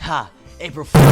Ha! April Fool!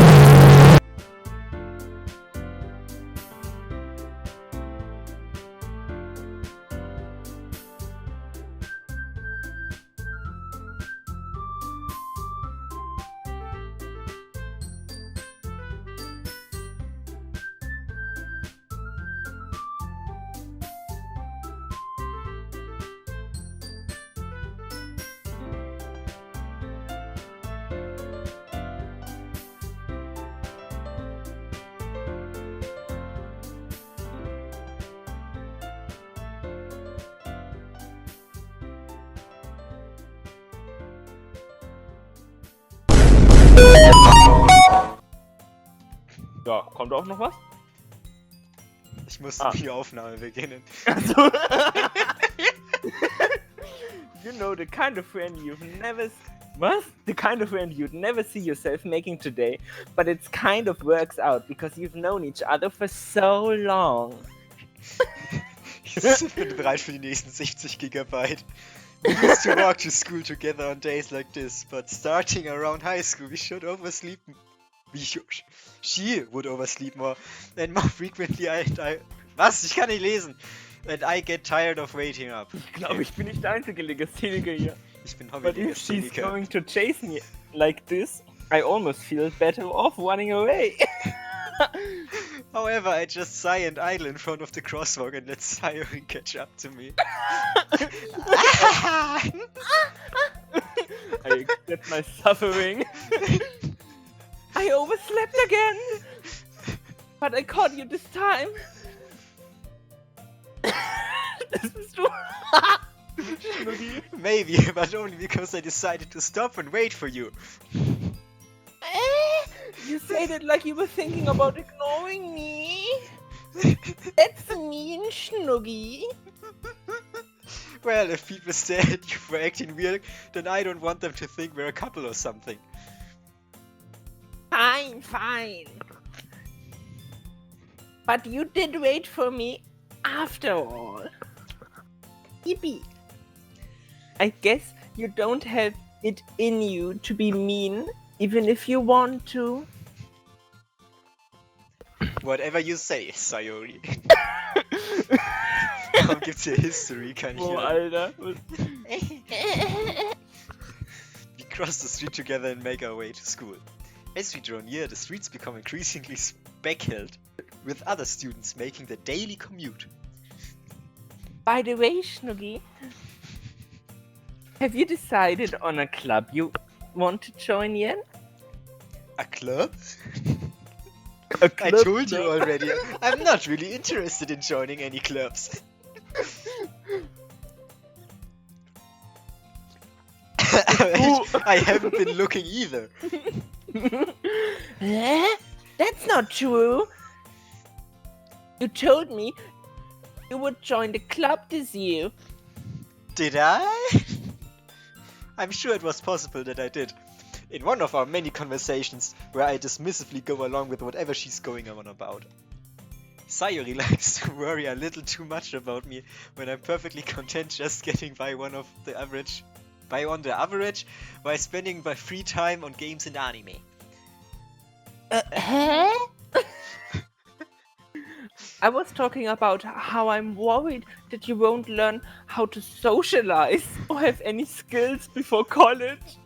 Ja, kommt auch noch was? Ich musste die Aufnahme beginnen. Also, you know, the kind of friend you've never... What? The kind of friend you'd never see yourself making today, but it's kind of works out because you've known each other for so long. Ich bin bereit für die nächsten 60 Gigabyte. We used to walk to school together on days like this, but starting around high school we should oversleep. She would oversleep more, and more frequently Was? Ich kann nicht lesen. And I get tired of waiting up. Ich glaube, ich bin nicht der einzige Legastheniker hier. Ich bin But if she's Hobby-Legastheniker. going to chase me like this, I almost feel better off running away. However, I just sigh and idle in front of the crosswalk and let Sayori catch up to me. I accept my suffering. I overslept again, but I caught you this time. Das bist du. Schnucki. Maybe, but only because I decided to stop and wait for you. You said it like you were thinking about ignoring me. That's mean, Schnuggy. Well, if people stare at you for acting weird, then I don't want them to think we're a couple or something. Fine, fine. But you did wait for me after all. Yippee. I guess you don't have it in you to be mean, even if you want to. Whatever you say, Sayori. Warum gibt's hier History? Kann ich Oh, hören. Alter. We cross the street together and make our way to school. As we draw near, the streets become increasingly speckled, with other students making their daily commute. By the way, Schnuggy, have you decided on a club you want to join yet? A club? A I told you already, I'm not really interested in joining any clubs. I haven't been looking either. Eh? That's not true. You told me you would join the club this year. Did I? I'm sure it was possible that I did. In one of our many conversations where I dismissively go along with whatever she's going on about. Sayori likes to worry a little too much about me when I'm perfectly content just getting by on the average while spending my free time on games and anime. Huh? I was talking about how I'm worried that you won't learn how to socialize or have any skills before college.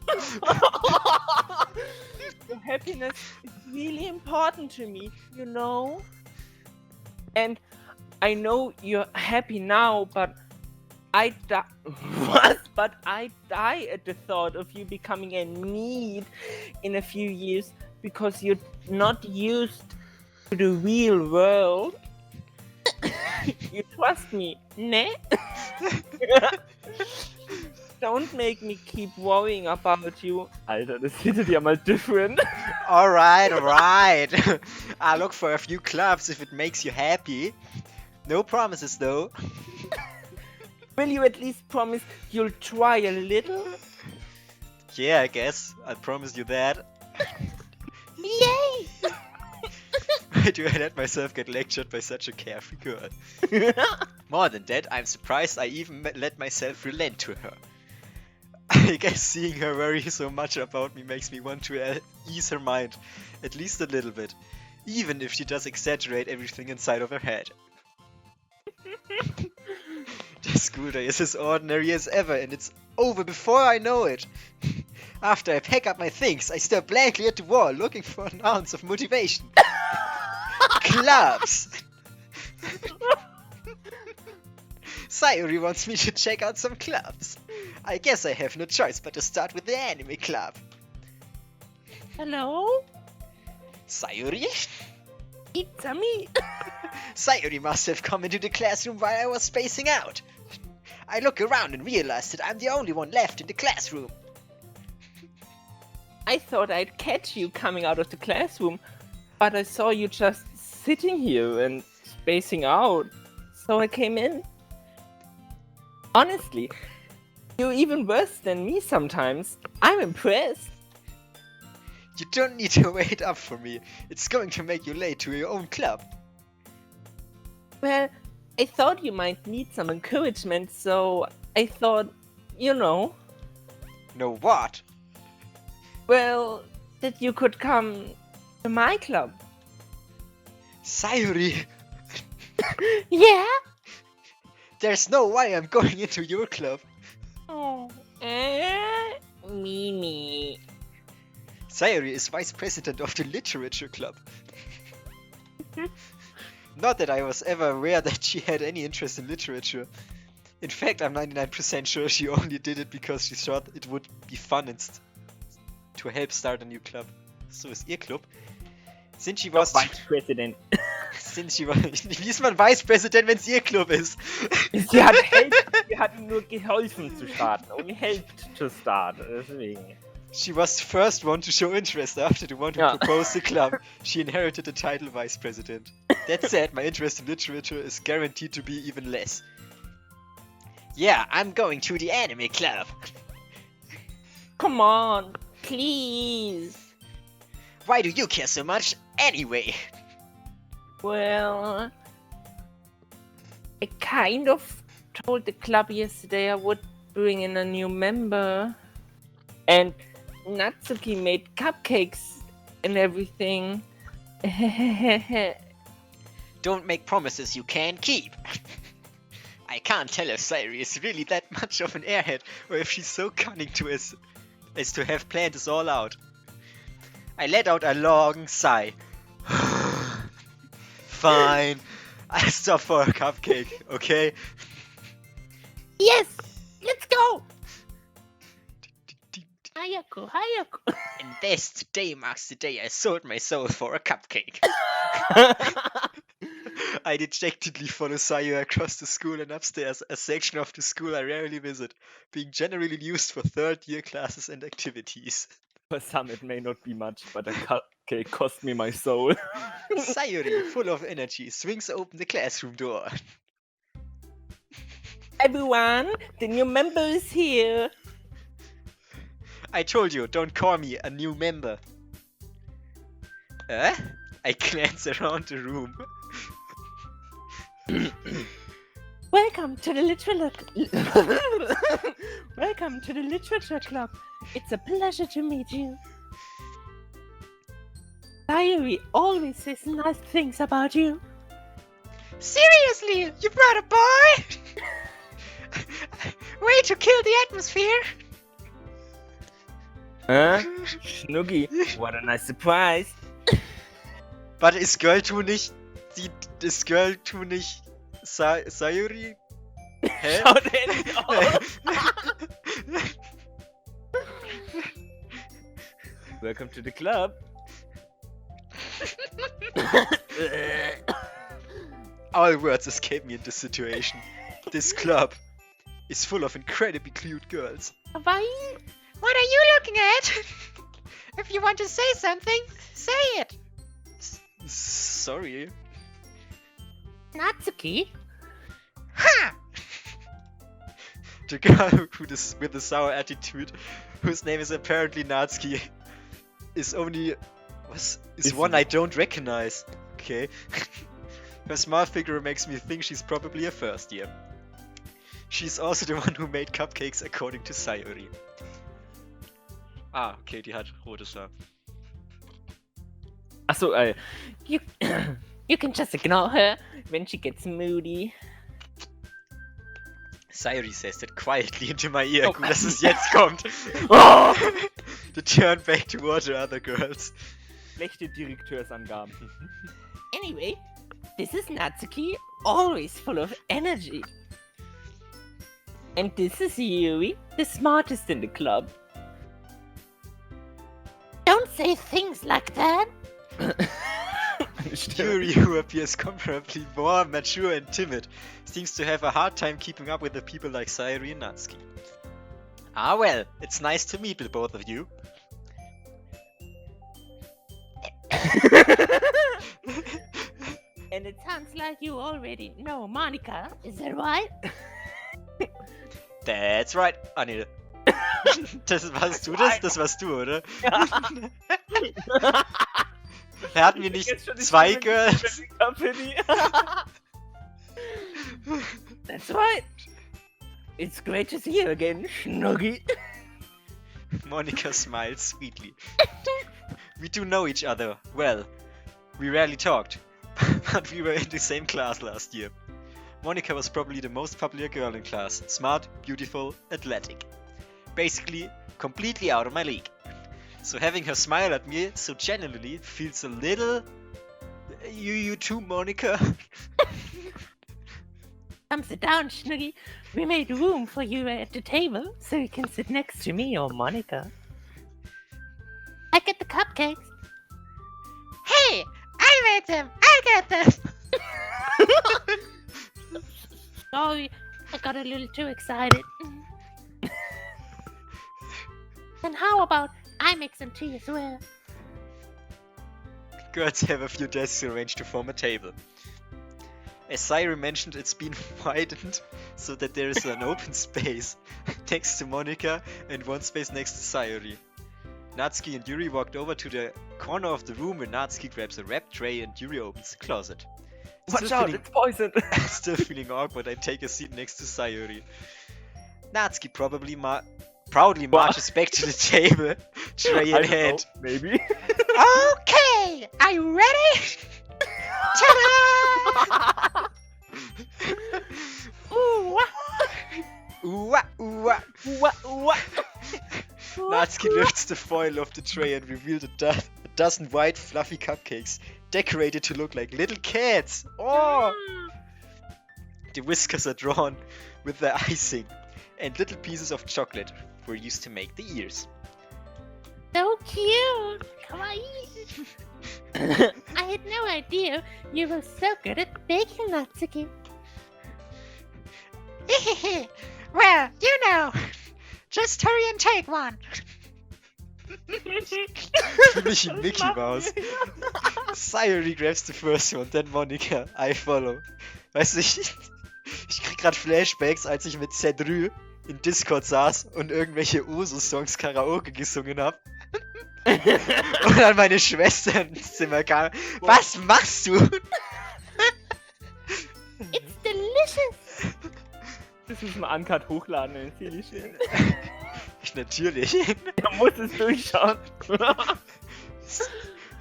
Your happiness is really important to me, you know? And I know you're happy now, but I die at the thought of you becoming a need in a few years because you're not used to the real world. You trust me, ne? Don't make me keep worrying about you. Alter, das hittet ja mal different. Alright. I'll look for a few clubs if it makes you happy. No promises though. Will you at least promise you'll try a little? Yeah, I guess. I'll promise you that. Yay! Why do I let myself get lectured by such a carefree girl? More than that, I'm surprised I even let myself relent to her. I guess seeing her worry so much about me makes me want to ease her mind, at least a little bit, even if she does exaggerate everything inside of her head. The school day is as ordinary as ever, and it's over before I know it. After I pack up my things, I stare blankly at the wall, looking for an ounce of motivation. Clubs! Sayuri wants me to check out some clubs. I guess I have no choice but to start with the anime club. Hello? Sayuri? It's me. Sayuri must have come into the classroom while I was spacing out. I look around and realize that I'm the only one left in the classroom. I thought I'd catch you coming out of the classroom, but I saw you just sitting here and spacing out, so I came in. Honestly, you're even worse than me sometimes. I'm impressed. You don't need to wait up for me. It's going to make you late to your own club. Well, I thought you might need some encouragement, so I thought, No what? well, that you could come to my club. Sayuri, Yeah? there's no way I'm going into your club. Oh, Mimi. Sayuri is vice president of the literature club. Not that I was ever aware that she had any interest in literature. In fact, I'm 99% sure she only did it because she thought it would be fun and to help start a new club. So ist ihr Club. Sind sie was? Vice President. Sind sie was? Wie ist man Vice President, wenn es ihr Club ist? Sie hat ihm nur geholfen zu starten und helped to start, deswegen. She was the first one to show interest after the one who proposed the club. She inherited the title Vice President. That said, my interest in literature is guaranteed to be even less. Yeah, I'm going to the anime club. Come on, please. Why do you care so much anyway? Well, I kind of told the club yesterday I would bring in a new member. And Natsuki made cupcakes and everything. Don't make promises you can't keep. I can't tell if Sayuri is really that much of an airhead or if she's so cunning as to have planned this all out. I let out a long sigh. Fine, I'll stop for a cupcake, okay? Yes, let's go. Hayako. And this today marks the day I sold my soul for a cupcake. I dejectedly follow Sayu across the school and upstairs, a section of the school I rarely visit, being generally used for third-year classes and activities. For some it may not be much, but a cupcake cost me my soul. Sayuri, full of energy, swings open the classroom door. Everyone, the new member is here. I told you, don't call me a new member. I glance around the room. Welcome to the Welcome to the literature club. It's a pleasure to meet you. Sayuri always says nice things about you. Seriously, you brought a boy? Way to kill the atmosphere. Huh? Schnuggi, what a nice surprise. Warte, ist Girl 2 nicht Sayuri? Hä? Schaut ähnlich aus. Welcome to the club. All words escape me in this situation. This club is full of incredibly cute girls. Why? What are you looking at? If you want to say something, say it. Sorry. Natsuki? Ha! The girl with the sour attitude, whose name is apparently Natsuki, is one I don't recognize. Okay. Her small figure makes me think she's probably a first year. She's also the one who made cupcakes according to Sayuri. Ah, okay, die hat rotes Haar. Achso, you, you can just ignore her when she gets moody. Sayuri says that quietly into my ear. Oh. Gut, dass es jetzt kommt. Oh! To turn back toward the other girls. Schlechte Direkteursangaben. Anyway, this is Natsuki, always full of energy. And this is Yuri, the smartest in the club. Don't say things like that. Yuri, who appears comparably more mature and timid, seems to have a hard time keeping up with the people like Sayuri and Natsuki. Ah well, it's nice to meet with both of you. And it sounds like you already know Monica, is that right? That's right. Ah nee. Das warst du das? Das warst du, oder? Hatten wir nicht zwei Girls? That's right. It's great to see you again, Schnuggy. Monica smiles sweetly. We do know each other well. We rarely talked, but we were in the same class last year. Monica was probably the most popular girl in class. Smart, beautiful, athletic. Basically, completely out of my league. So having her smile at me so genuinely feels a little... You too, Monica? Come sit down, Schnuggy. We made room for you at the table, so you can sit next to me or Monica. I get the cupcakes. Hey, I made them. I get them. Sorry, I got a little too excited. And how about I make some tea as well? Girls have a few desks arranged to form a table. As Sayuri mentioned, it's been widened so that there is an open space next to Monica and one space next to Sayuri. Natsuki and Yuri walked over to the corner of the room where Natsuki grabs a wrap tray and Yuri opens the closet. Watch out, it's poison! Still feeling awkward, I take a seat next to Sayuri. Natsuki proudly marches back to the table, tray in hand. Maybe. Okay, are you ready? Ta-da! Ooh, wah. Ooh-wah, ooh-wah. Wah, wah. Natsuki lifts the foil of the tray and reveals a dozen white fluffy cupcakes, decorated to look like little cats. Oh! The whiskers are drawn with the icing, and little pieces of chocolate were used to make the ears. So cute! Kawaii! I had no idea you were so good at baking, Natsuki. Well, you know. Just hurry and take one. Für mich ein Mickey Mouse. Sayuri grabs the first one, then Monica. I follow. Weißt du, ich krieg grad Flashbacks, als ich mit Cedru in Discord saß und irgendwelche Uso-Songs Karaoke gesungen hab. Und dann meine Schwester ins Zimmer kam. Was machst du? It's delicious! Das müssen wir Uncut hochladen, dann ist ziemlich schön. Natürlich. Er muss es durchschauen.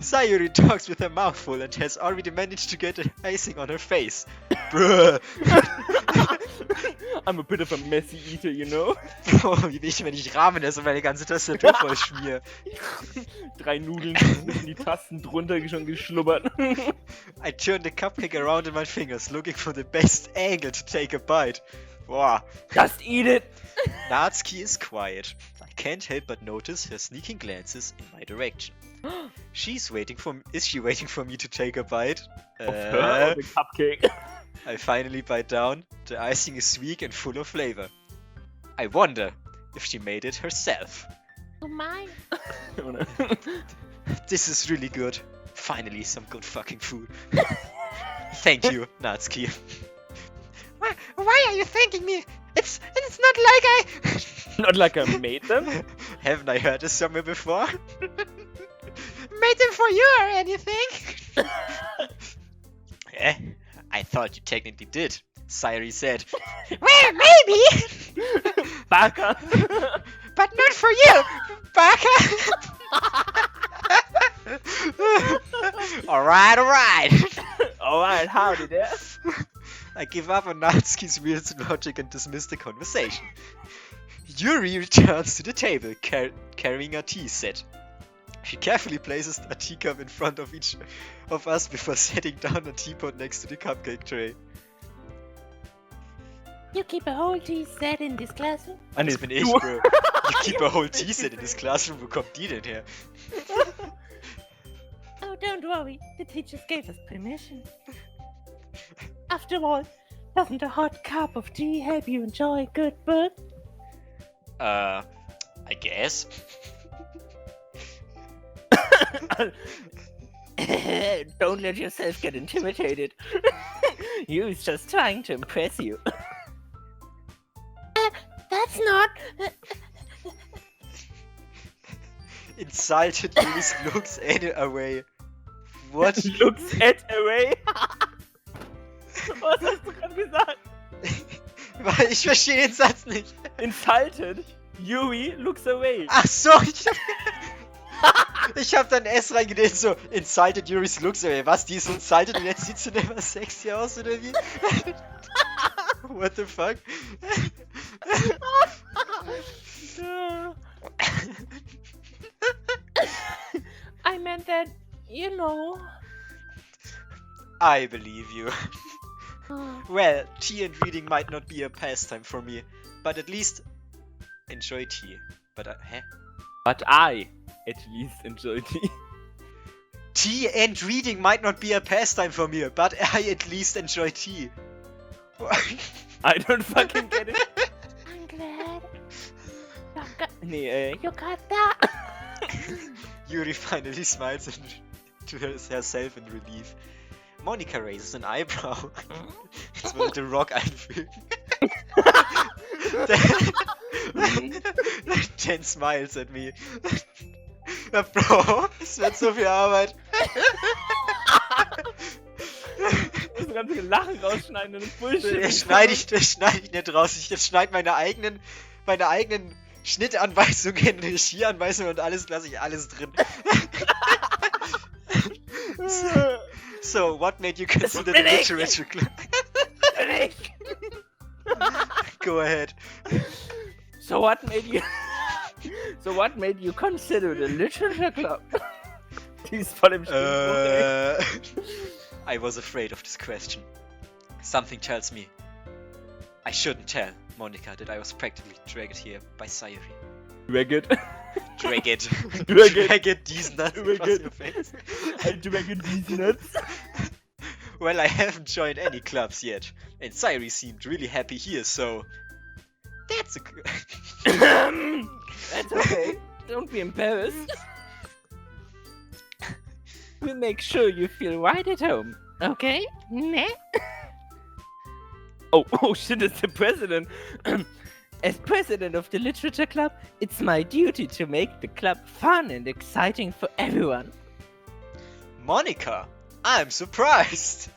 Sayuri talks with her mouth full and has already managed to get the icing on her face. Bruh. I'm a bit of a messy eater, you know? Oh, wie bin ich, wenn ich Ramen esse und meine ganze Tastatur voll schmier. 3 Nudeln in die Tasten drunter schon geschlubbert. I turn the cupcake around in my fingers, looking for the best angle to take a bite. Boah. Just eat it! Natsuki is quiet. I can't help but notice her sneaking glances in my direction. Is she waiting for me to take a bite? The cupcake. I finally bite down. The icing is weak and full of flavor. I wonder if she made it herself. Oh my. This is really good. Finally, some good fucking food. Thank you, Natsuki. Why are you thanking me? It's not like I... Not like I made them? Haven't I heard this somewhere before? made them for you or anything. Eh? I thought you technically did, Sayuri said. Well, maybe. Baka. But not for you, Baka! Alright. Alright, howdy there. I give up on Natsuki's weird logic and dismiss the conversation. Yuri returns to the table, carrying a tea set. She carefully places a teacup in front of each of us before setting down a teapot next to the cupcake tray. You keep a whole tea set in this classroom? Ich bin echt, Bro. You keep a whole tea set in this classroom, wo kommt die denn her? Oh, don't worry. The teachers gave us permission. After all, doesn't a hot cup of tea help you enjoy a good book? I guess. Don't let yourself get intimidated. Yu's just trying to impress you. That's not... Insulted Yuri's looks away. What? Looks at away? Was hast du gerade gesagt? Ich verstehe den Satz nicht. Insulted. Yui looks away. Ach so, ich hab dann S reingelegt, so Insulted Yuri's looks away. Was, die ist insulted und jetzt sieht sie nicht mehr sexy aus, oder wie? What the fuck? I meant that, you know. I believe you. Well, tea and reading might not be a pastime for me, but at least enjoy tea. But But I at least enjoy tea. Tea and reading might not be a pastime for me, but I at least enjoy tea. I don't fucking get it. I'm glad. You got that. Yuri finally smiles to herself in relief. Monica raises an eyebrow. Jetzt wollte Rock einfügen. Dan smiles at me. Ja, Bro, es wird so viel Arbeit. Ich muss ganz viel Lachen rausschneiden und das Bullshit. Das schneide ich nicht raus. Ich schneide meine eigenen Schnittanweisungen, Regieanweisungen und alles lasse ich alles drin. So, what made you consider the literature club? Go ahead. So what made you consider the literature club? Die ist voll im Spiel. I was afraid of this question. Something tells me I shouldn't tell Monica that I was practically dragged here by Sayuri. Drag it. Drag it, these nuts across your face. I drag it, these nuts. Well, I haven't joined any clubs yet, and Sayuri seemed really happy here, so... That's That's okay. Don't be embarrassed. We'll make sure you feel right at home, okay? Meh? Oh shit, it's the president. As president of the literature club, it's my duty to make the club fun and exciting for everyone. Monica, I'm surprised!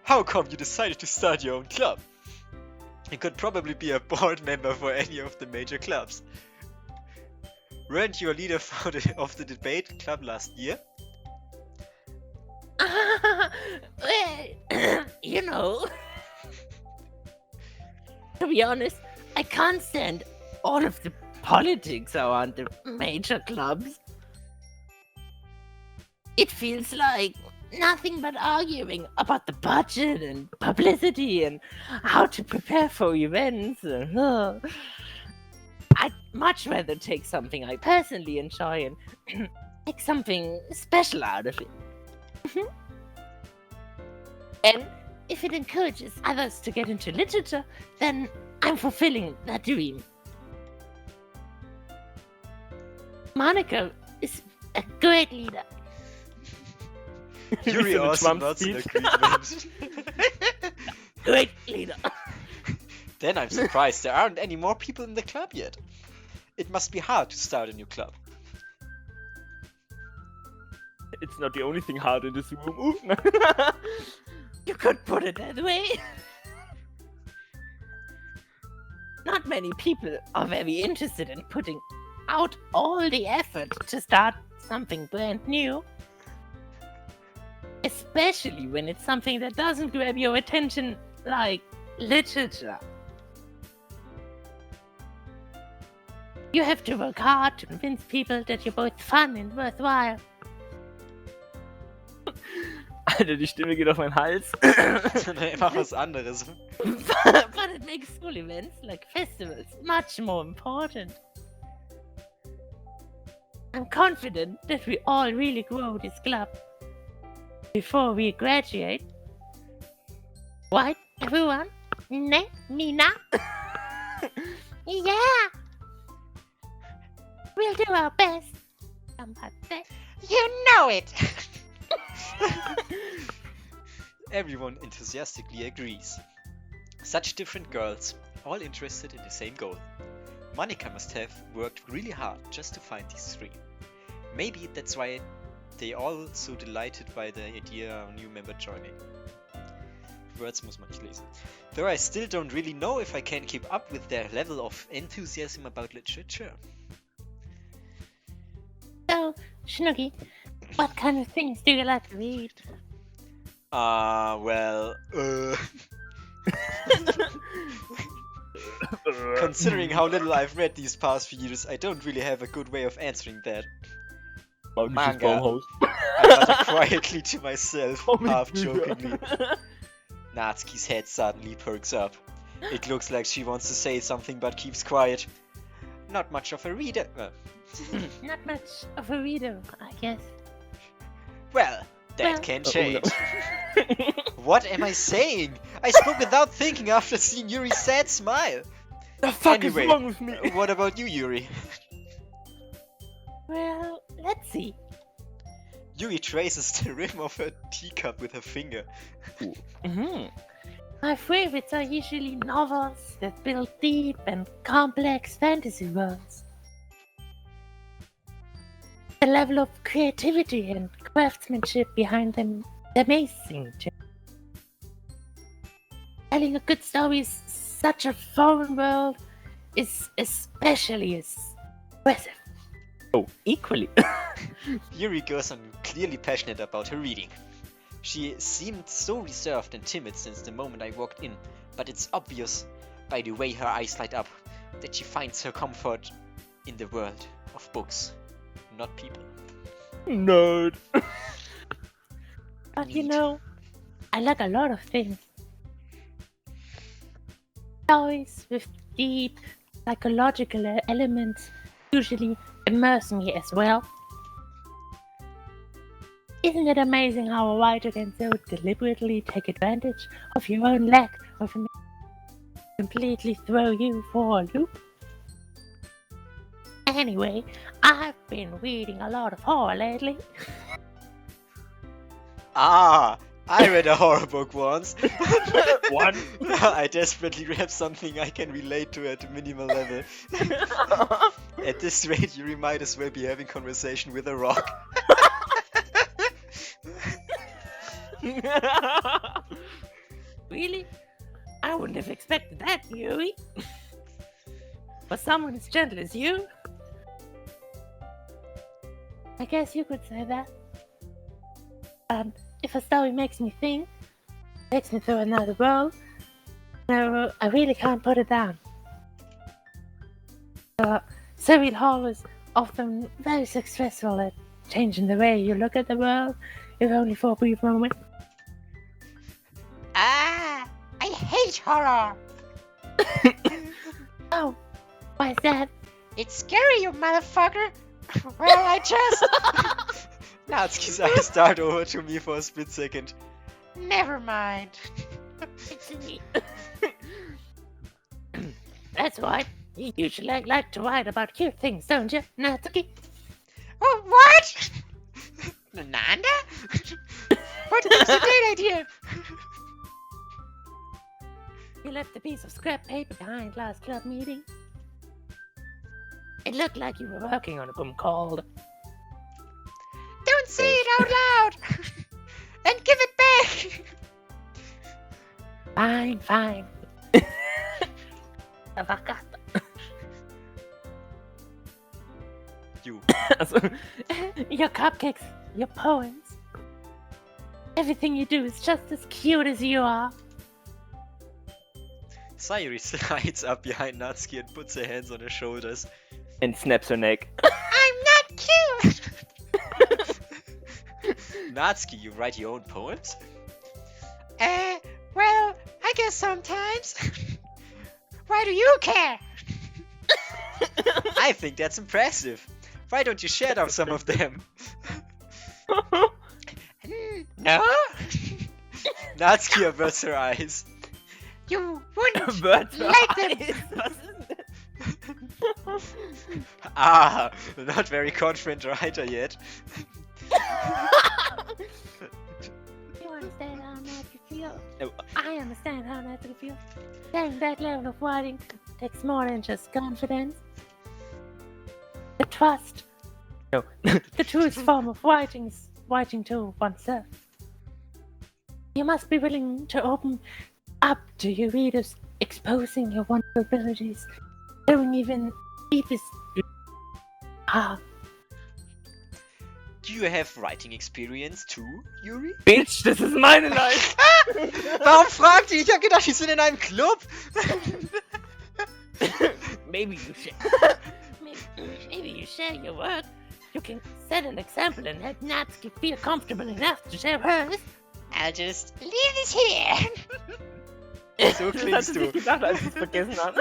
How come you decided to start your own club? You could probably be a board member for any of the major clubs. Weren't you a leader of the debate club last year? Well, you know. To be honest, I can't stand all of the politics around the major clubs. It feels like nothing but arguing about the budget and publicity and how to prepare for events. I'd much rather take something I personally enjoy and make something special out of it. And if it encourages others to get into literature, then I'm fulfilling that dream. Monica is a great leader. Yuri also nods in agreement. Great leader. Then I'm surprised there aren't any more people in the club yet. It must be hard to start a new club. It's not the only thing hard in this room. You could put it that way. not many people are very interested in putting out all the effort to start something brand new. Especially when it's something that doesn't grab your attention, like literature. You have to work hard to convince people that you're both fun and worthwhile. Alter, die Stimme geht auf meinen Hals. Mach was anderes. But it makes school events like festivals much more important. I'm confident that we all really grow this club before we graduate. Right, everyone? Ne, Mina? Yeah! We'll do our best. Somebody. You know it! Everyone enthusiastically agrees. Such different girls, all interested in the same goal. Monica must have worked really hard just to find these three. Maybe that's why they all so delighted by the idea of a new member joining. Words muss man nicht lesen. Though I still don't really know if I can keep up with their level of enthusiasm about literature. So, Schnuggy, what kind of things do you like to read? Considering how little I've read these past few years, I don't really have a good way of answering that. Manga. I mutter quietly to myself, half jokingly. Natsuki's head suddenly perks up. It looks like she wants to say something but keeps quiet. Not much of a reader. Not much of a reader, I guess. Well, that can change. What am I saying? I spoke without thinking after seeing Yuri's sad smile. The fuck Anyway, is wrong with me? What about you, Yuri? Well, let's see. Yuri traces the rim of her teacup with her finger. My favorites are usually novels that build deep and complex fantasy worlds. The level of creativity and craftsmanship behind them is amazing to me. Telling a good story in such a foreign world is especially impressive. Oh, equally. Yuri goes on clearly passionate about her reading. She seemed so reserved and timid since the moment I walked in, but it's obvious by the way her eyes light up that she finds her comfort in the world of books, not people. Nerd. But you know, I like a lot of things. Stories with deep psychological elements usually immerse me as well. Isn't it amazing how a writer can so deliberately take advantage of your own lack of imagination, completely throw you for a loop? Anyway, I've been reading a lot of horror lately. Ah, I read a horror book once. One. I desperately grabbed something I can relate to at a minimal level. At this rate, Yuri might as well be having conversation with a rock. Really? I wouldn't have expected that, Yuri. For someone as gentle as you? I guess you could say that. If a story makes me think, takes me through another world, no, I really can't put it down. Serial horror is often very successful at changing the way you look at the world, if only for a brief moment. Ah, I hate horror. Oh, why is that? It's scary, you motherfucker. Well, I just... Natsuki's eyes dart over to me for a split second. Never mind. That's right. You usually like to write about cute things, don't you, Natsuki? Oh, what? Nanda? But that's a great idea. You left a piece of scrap paper behind last club meeting. It looked like you were working on a poem called... Don't say it out loud. And give it back. Fine, fine. Avocado. You. Also, your cupcakes, your poems. Everything you do is just as cute as you are. Sayuri slides up behind Natsuki and puts her hands on her shoulders. And snaps her neck. I'm not cute! Natsuki, you write your own poems? Well, I guess sometimes. Why do you care? I think that's impressive. Why don't you share out some of them? No? Natsuki averts her eyes. You wouldn't Birds like them. Was ist denn? Ah, not very confident writer yet. You understand how Natsuki feels? Oh. I understand how Natsuki feels. Saying that level of writing takes more than just confidence. The trust. No. The truest form of writing is writing to oneself. You must be willing to open up to your readers, exposing your wonderful abilities, showing even deepest. Do you have writing experience too, Yuri? Bitch, das ist meine Life. Warum fragt ihr? Ich hab gedacht, die sind in einem Club. Maybe you should. Maybe you share your work. You can set an example and help Natsuki feel comfortable enough to share hers. I'll just leave this here. So Das hat klingst sie du. sich gedacht, als sie es vergessen hat.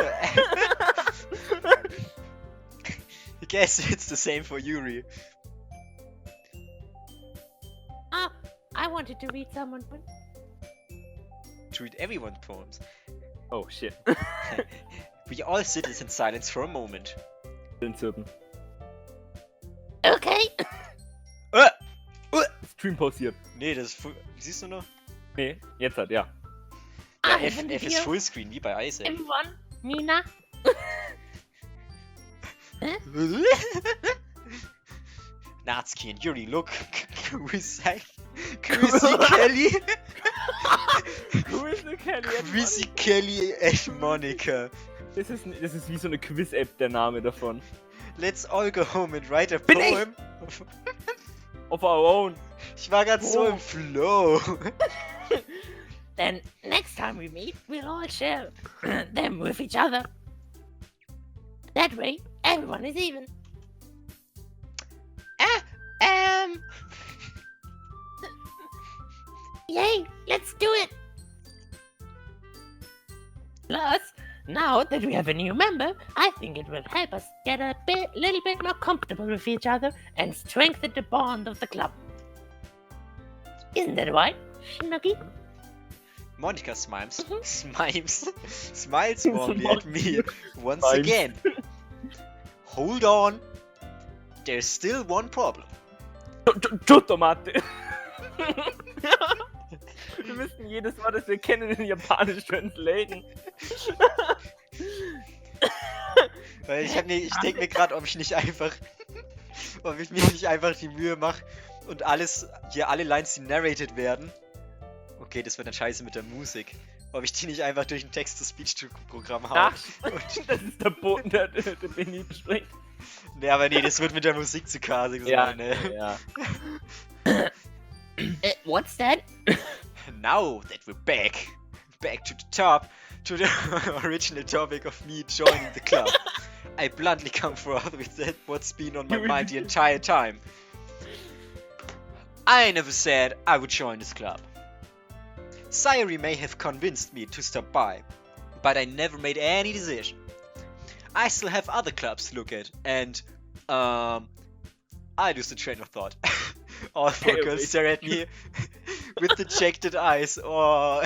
I guess it's the same for Yuri. I wanted to read someone. To read everyone's poems. Oh shit. We all sit in silence for a moment. Den Zirpen. Okay. Stream pausiert. Nee, das ist siehst du noch? Nee, jetzt hat, ja. Ja, I F have a ist video. Fullscreen, wie bei Isaac. Everyone, Nina. Natsuki and Yuri look quizzically. Quizzically and Monica. Das ist wie so eine Quiz-App, der Name davon. Let's all go home and write a Bin ich? poem. Of our own. Ich war grad so Oh. im Flow. Then next time we meet, we'll all share them with each other. That way, everyone is even. Yay, let's do it! Plus, now that we have a new member, I think it will help us get a little bit more comfortable with each other and strengthen the bond of the club. Isn't that right, Snuggie? Monica smiles. Mhm. Smiles warmly at me once Smiles. again. Hold on. There's still one problem. Tomate. Wir müssen jedes Wort, das wir kennen, in Japanisch translaten. Weil ich denke mir gerade, ob ich mir nicht einfach die Mühe mache und alle Lines, die narrated werden. Okay, das wird dann scheiße mit der Musik. Ob ich die nicht einfach durch ein Text-to-Speech-Programm haue. Ach, das ist der Boten, der Benny spricht. Ne, aber nee, das wird mit der Musik zu kasig sein, Ja, ne? ja. What's that? Now that we're back to the top, to the original topic of me joining the club, I bluntly come forth with what's been on my mind the entire time. I never said I would join this club. Sayuri may have convinced me to stop by, but I never made any decision. I still have other clubs to look at, and I lose the train of thought. All four girls stare at me with dejected eyes. Oh,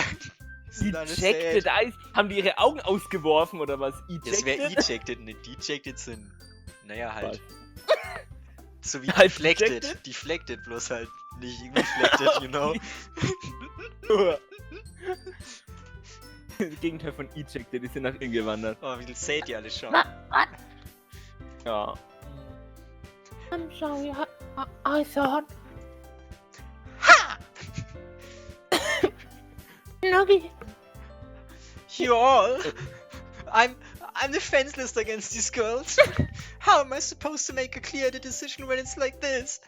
Ejected Eyes? Haben die ihre Augen ausgeworfen oder was? das wäre Ejected? ejected, ne? Dejected sind, naja, halt. So wie Halt deflected. dejected? Deflected, bloß halt nicht reflected, you know? Das Gegenteil von Ejected, die sind nach innen gewandert. Oh, wie seht ihr alle schon? What? Ja. I'm sorry, I thought. Ha! Snuggie. You all, I'm defenseless against these girls. How am I supposed to make a clear decision when it's like this?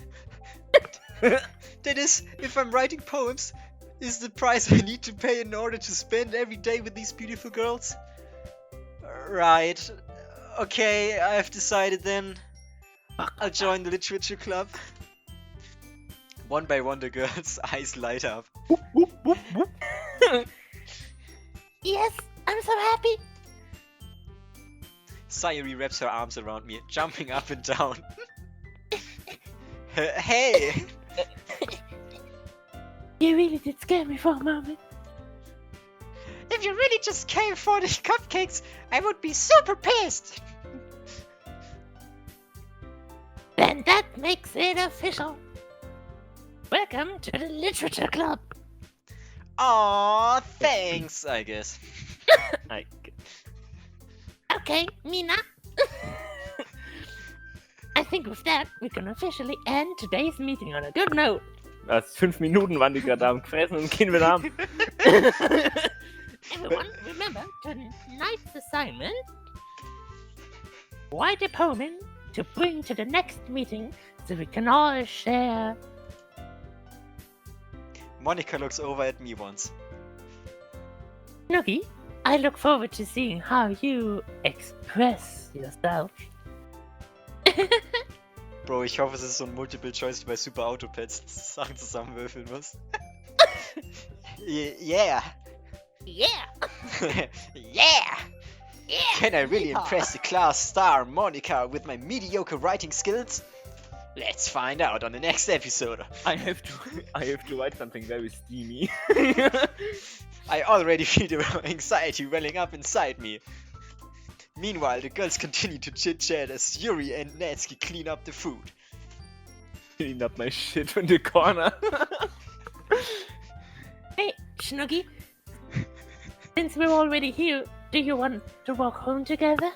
That is, if I'm writing poems, is the price I need to pay in order to spend every day with these beautiful girls? Right. Okay, I've decided then. I'll join the literature club. One by one, the girls' eyes light up. Yes, I'm so happy. Sayuri wraps her arms around me, jumping up and down. Hey! You really did scare me for a moment. If you really just came for the cupcakes, I would be super pissed. Then that makes it official. Welcome to the literature club. Aw, thanks, I guess. Okay, Mina. I think with that, we can officially end today's meeting on a good note. Was, 5 Minuten waren die gerade am Fressen und gehen wieder haben. Everyone, remember tonight's assignment. Write a poem in to bring to the next meeting so we can all share. Monica looks over at me once. Noogie, I look forward to seeing how you express yourself. Bro, ich hoffe, es ist so ein Multiple Choice wie bei Super Autopads, dass du Sachen zusammenwürfeln musst. Yeah! Yeah! Yeah! Yeah! Can I really impress the class star Monica with my mediocre writing skills? Let's find out on the next episode. I have to write something very steamy. I already feel the anxiety welling up inside me. Meanwhile, the girls continue to chit-chat as Yuri and Natsuki clean up the food. Clean up my shit from the corner. Hey, Snoogie. Since we're already here, do you want to walk home together?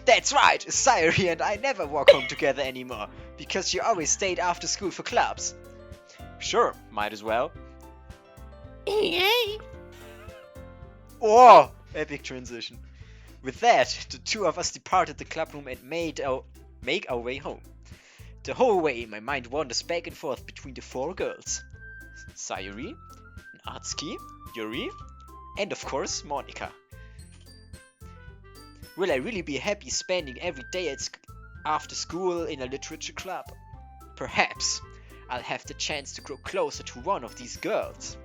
That's right, Sayuri and I never walk home together anymore, because you always stayed after school for clubs. Sure, might as well. Yay! Oh, epic transition. With that, the two of us departed the club room and make our way home. The whole way, my mind wanders back and forth between the 4 girls. Sayuri, Natsuki, Yuri, and of course, Monica. Will I really be happy spending every day after school in a literature club? Perhaps I'll have the chance to grow closer to one of these girls.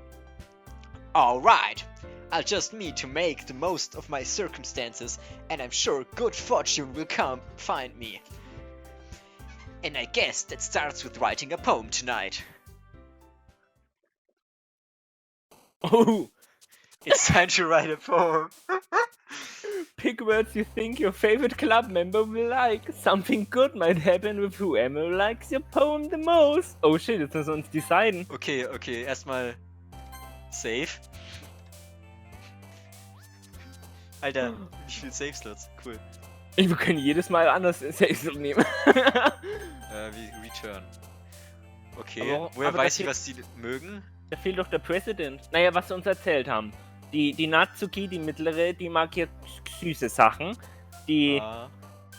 Alright, I'll just need to make the most of my circumstances, and I'm sure good fortune will come find me. And I guess that starts with writing a poem tonight. Oh! It's time to write a poem. Pick words you think your favorite club member will like. Something good might happen with whoever likes your poem the most. Oh shit, jetzt müssen wir uns deciden. Okay, erstmal Save. Alter, wie viel Save-Slots? Cool. Wir können jedes Mal anders Safe nehmen. Wie Return. Okay, Aber woher da weiß ich, fehlt- was die mögen? Da fehlt doch der President. Naja, was sie uns erzählt haben. Die Natsuki, die mittlere, die mag jetzt süße Sachen. Die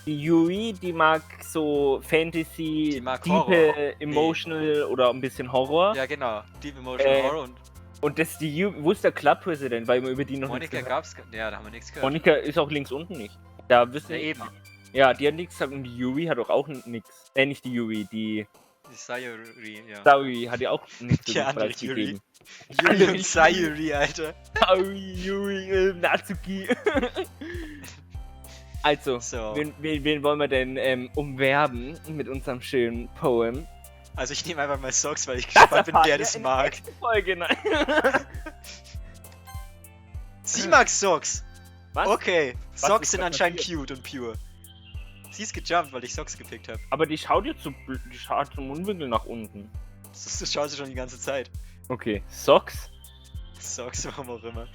Yui, die mag so Fantasy, Die mag diepe, Horror. emotional oder ein bisschen Horror. Ja, genau. Deep Emotional Horror und Und das ist die Yui, wo ist der Club-President? Weil wir über die noch Monika nichts gab's. Ja, da haben wir nichts gehört. Monika ist auch links unten nicht. Da wissen Ja, eben. Ja, die hat nichts gesagt und die Yui hat auch nichts. Nicht die Yui, die Die Sayuri, ja. Saui hat ja auch nichts Die andere preisgegeben. Yuri und Sayuri, Alter. Saui, Yui, Natsuki. Also, So. wen wollen wir denn umwerben mit unserem schönen Poem? Also ich nehme einfach mal Socks, weil ich gespannt bin, wer das mag. Folge, nein. Sie mag Socks. Was? Okay. Was Socks ist sind da anscheinend passiert? cute und pure. Sie ist gejumpt, weil ich Socks gepickt habe. Aber die schaut jetzt die schaut zum Mundwinkel nach unten. Das schaut sie schon die ganze Zeit. Okay, Socks. Socks, warum auch immer.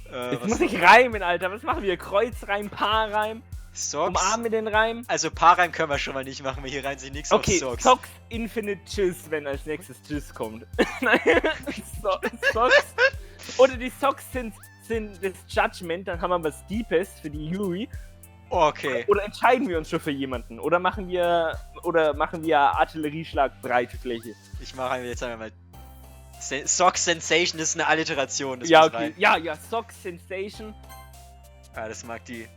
Jetzt was muss noch? ich reimen, Alter. Was machen wir? Kreuzreim, Paarreim? Socks. Umarmen mit den Reim? Also Paarreim können wir schon mal nicht machen, weil hier reimt sich nichts Okay, auf Socks. Socks Infinite Tschüss, wenn als nächstes Tschüss kommt. Nein, Socks. Oder die Socks sind das Judgment, dann haben wir was Deepes für die Yuri. Okay. Oder entscheiden wir uns schon für jemanden? Oder machen wir Artillerieschlag breite Fläche? Ich mache jetzt einmal Sock Sensation ist eine Alliteration. Das Ja, muss okay. rein. Ja, Sock Sensation. Ah, das mag die.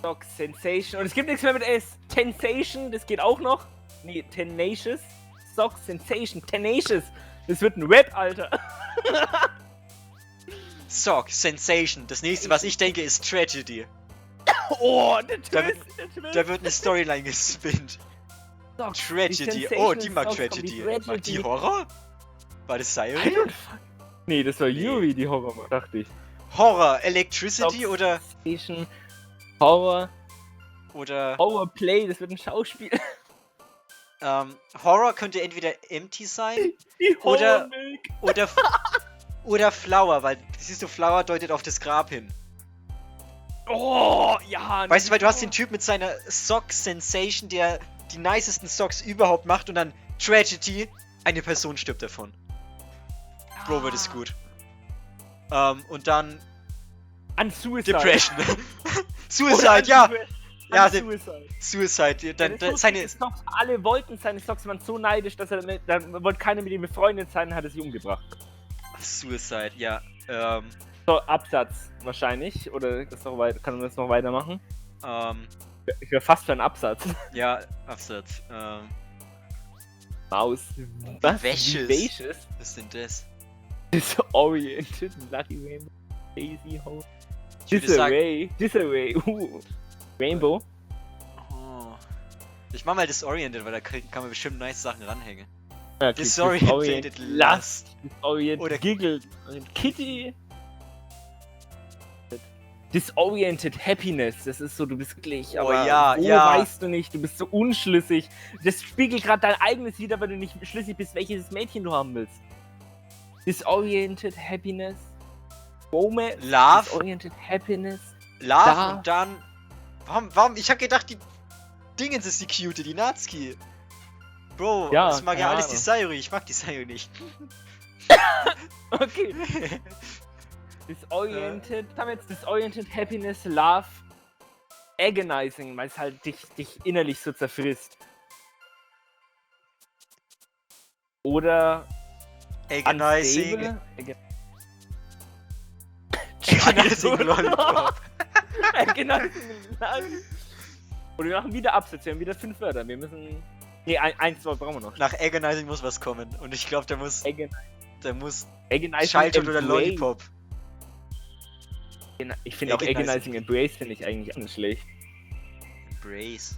Sock Sensation. Und es gibt nichts mehr mit S. Tensation, das geht auch noch. Nee, Tenacious. Sock Sensation, Tenacious. Das wird ein Rap, Alter. Sock Sensation. Das nächste, was ich denke, ist Tragedy. Oh, der Da Twist, der Twist. Da wird eine Storyline gespinnt. Sock, Tragedy. die Oh, die mag Sensational Socks Tragedy. kommt, Mag die Horror? War das I Siren? don't fuck. Nee, das war Yuri, die Horror, dachte ich. Horror, Electricity Sock oder Sensation, Horror, oder Play, das wird ein Schauspiel. Horror könnte entweder Empty sein Die Oder- Horror-Milk. oder Flower, weil siehst du, Flower deutet auf das Grab hin. Oh, ja. Weißt du, weil du hast den Typ mit seiner Sock Sensation, der die nicesten Socks überhaupt macht und dann Tragedy, eine Person stirbt davon. Bro, wird es gut. Und dann An Suicide. Depression. Oder Suicide, an ja. Suicide. Ja, An der- Suicide. Suicide. Dann Seine seine. Socks, alle wollten seine Socks, waren so neidisch, dass dann wollte keiner mit ihm befreundet sein, hat er sich umgebracht. Suicide, ja. So, Absatz wahrscheinlich. Oder kann man das noch weitermachen? Ich wäre fast für einen Absatz. Ja, Absatz. Maus. Was? Vivacious. Vivacious? Was ist denn das? Disoriented, Lucky Rainbow, Daisy Hole. Ich würde sagen. Disarray, Rainbow. Oh. Ich mach mal Disoriented, weil da kann man bestimmt nice Sachen ranhängen. Okay, Disoriented Lust. Disoriented Oder- Giggle. Kitty. Disoriented Happiness, das ist so, du bist glücklich, Oh aber ja, wo ja. weißt du nicht, du bist so unschlüssig. Das spiegelt gerade dein eigenes Lied, aber du nicht schlüssig bist, welches Mädchen du haben willst. Disoriented Happiness. Romance. Love. Disoriented Happiness. Love Da. und dann. Warum? Ich hab gedacht, die Dingens ist die Cute, die Natsuki. Bro, Ja, das mag ja keine alles Ahnung. die Sayuri. Ich mag die Sayuri nicht. Okay. Disoriented, haben wir jetzt Disoriented Happiness, Love, Agonizing, weil es halt dich innerlich so zerfrisst. Oder Agonizing. Unstable. Agonizing Lollipop. Agonizing Love. Und wir machen wieder Absätze, wir haben wieder 5 Wörter. Wir müssen. Nee, eins brauchen wir noch. Nach Agonizing muss was kommen. Und ich glaube, der muss Agonizing Childhood oder Embrace. Lollipop. Ich finde auch Agonizing. Agonizing Embrace finde ich eigentlich auch nicht schlecht. Embrace.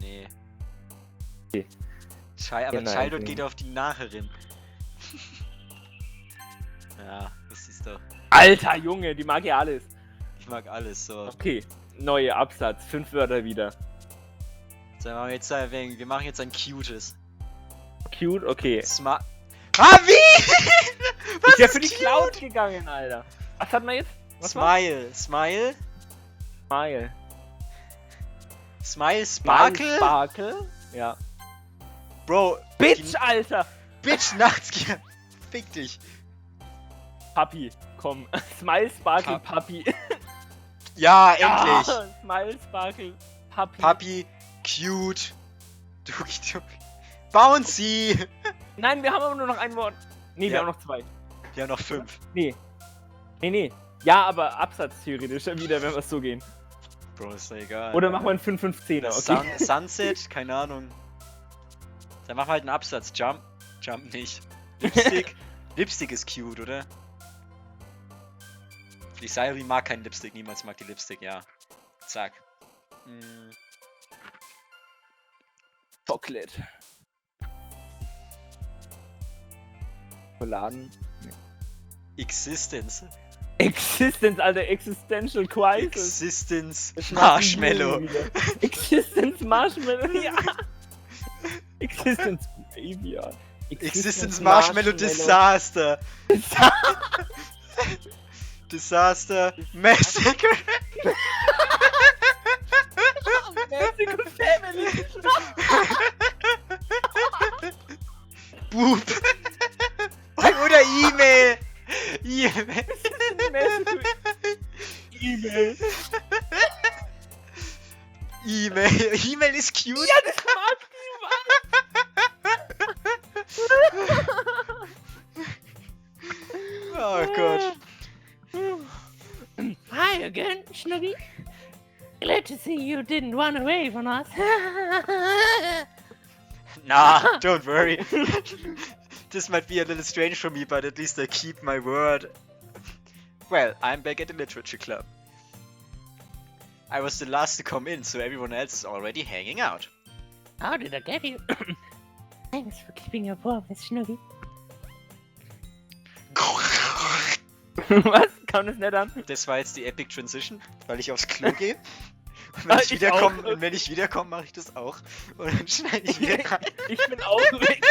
Nee. Okay. Aber Agonizing. Childhood geht auf die Nachherin. Ja, das ist doch. Alter Junge, die mag ja alles. Ich mag alles so. Okay, neue Absatz, 5 Wörter wieder. So, wir machen jetzt ein Cutes. Cute, okay. Smart. Ah, wie? Was Ist ja ist für die cute? Cloud gegangen, Alter. Was hat man jetzt? Was war? Smile. Smile. Smile, Sparkle. Sparkle. Ja. Bro, Bitch, Alter. Bitch nachts. Fick dich. Papi, komm. Smile, Sparkle, Papi. Ja, endlich. Ja, Smile, Sparkle, Papi. Papi, cute. Doki Doki. Bouncy. Nein, wir haben aber nur noch ein Wort. Nee, wir Ja. haben noch 2. Wir haben noch 5. Nee. Ja, aber Absatz theoretisch wieder, wenn wir es so gehen. Bro, ist doch egal. Oder machen wir einen 5-5-10er, okay? Sunset, keine Ahnung. Dann machen wir halt einen Absatz. Jump nicht. Lipstick. Lipstick ist cute, oder? Die Sayuri mag keinen Lipstick, niemals mag die Lipstick, ja. Zack. Chocolate. Schokoladen. Existence. Existence, Alter, Existential Crisis. Existence Das macht die Marshmallow. Jugend wieder. Existence Marshmallow, ja. Existence Graveyard. Existence Marshmallow Disaster. Disaster Massacre. Magical Family. Boop. Oder E-Mail. E-Mail. Magical E-Mail. E-Mail ist cute. Ja, das mag Oh Gott. Hi again, Snuggie. Glad to see you didn't run away from us. Nah, don't worry. This might be a little strange for me, but at least I keep my word. Well, I'm back at the literature club. I was the last to come in, so everyone else is already hanging out. How did I get you? Thanks for keeping your promise, Snuggie. Was? Kam das nicht an? Das war jetzt die Epic Transition, weil ich aufs Klo gehe. Und wenn ich wiederkomme, mache ich das auch. Und dann schneide ich wieder rein. Ich bin auch weg.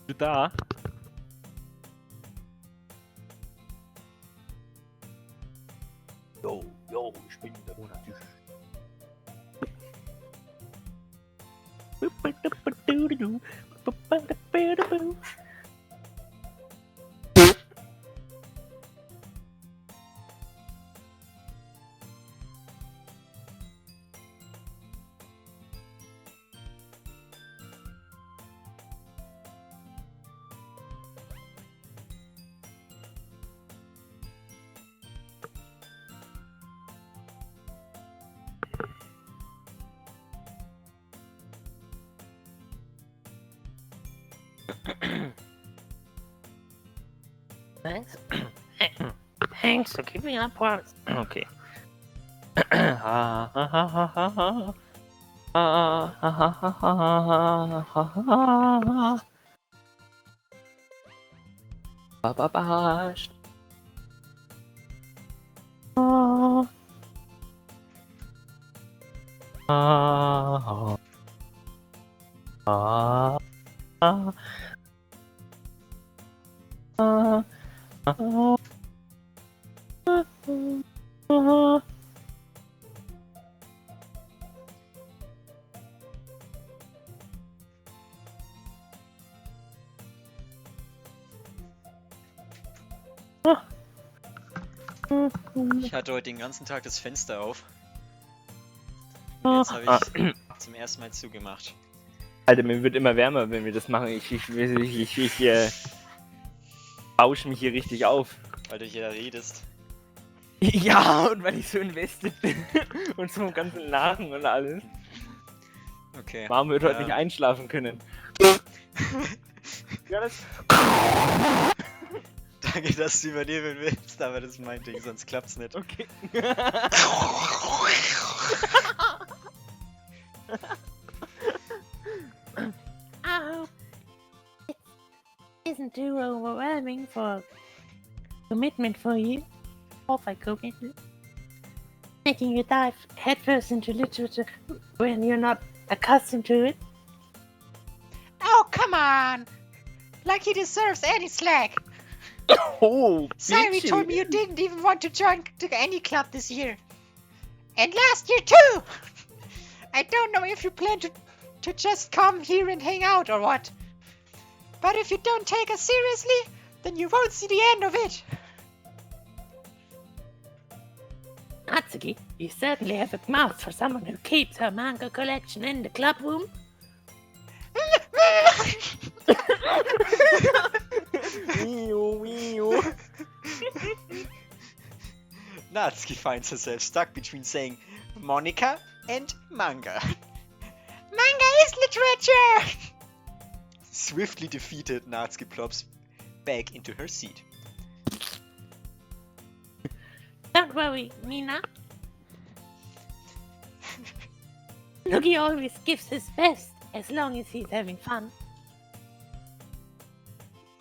Du da? Yo, ich bin der Monatisch. Thanks. Thanks for keeping our promise. Okay. Bababascht. Ich hatte heute den ganzen Tag das Fenster auf. Und jetzt habe ich zum ersten Mal zugemacht. Alter, mir wird immer wärmer, wenn wir das machen. Ich bausche mich hier richtig auf. Weil du hier redest. Ja, und weil ich so invested bin. Und so im ganzen Lachen und alles. Okay. Mom wird heute nicht einschlafen können. Ja, das... Danke, dass du übernehmen willst, aber das ist mein Ding, sonst klappt's nicht. Okay. I hope it isn't too overwhelming for commitment for you. Or for commitment. Making you dive headfirst into literature when you're not accustomed to it. Oh, come on! Like he deserves any slack. Oh, Sayuri bitchy. told me you didn't even want to join any club this year. And last year too! I don't know if you plan to just come here and hang out or what. But if you don't take us seriously, then you won't see the end of it. Natsuki, you certainly have a mouth for someone who keeps her manga collection in the club room. Natsuki finds herself stuck between saying Monica and manga. Manga is literature! Swiftly defeated, Natsuki plops back into her seat. Don't worry, Mina. Nugi always gives his best as long as he's having fun.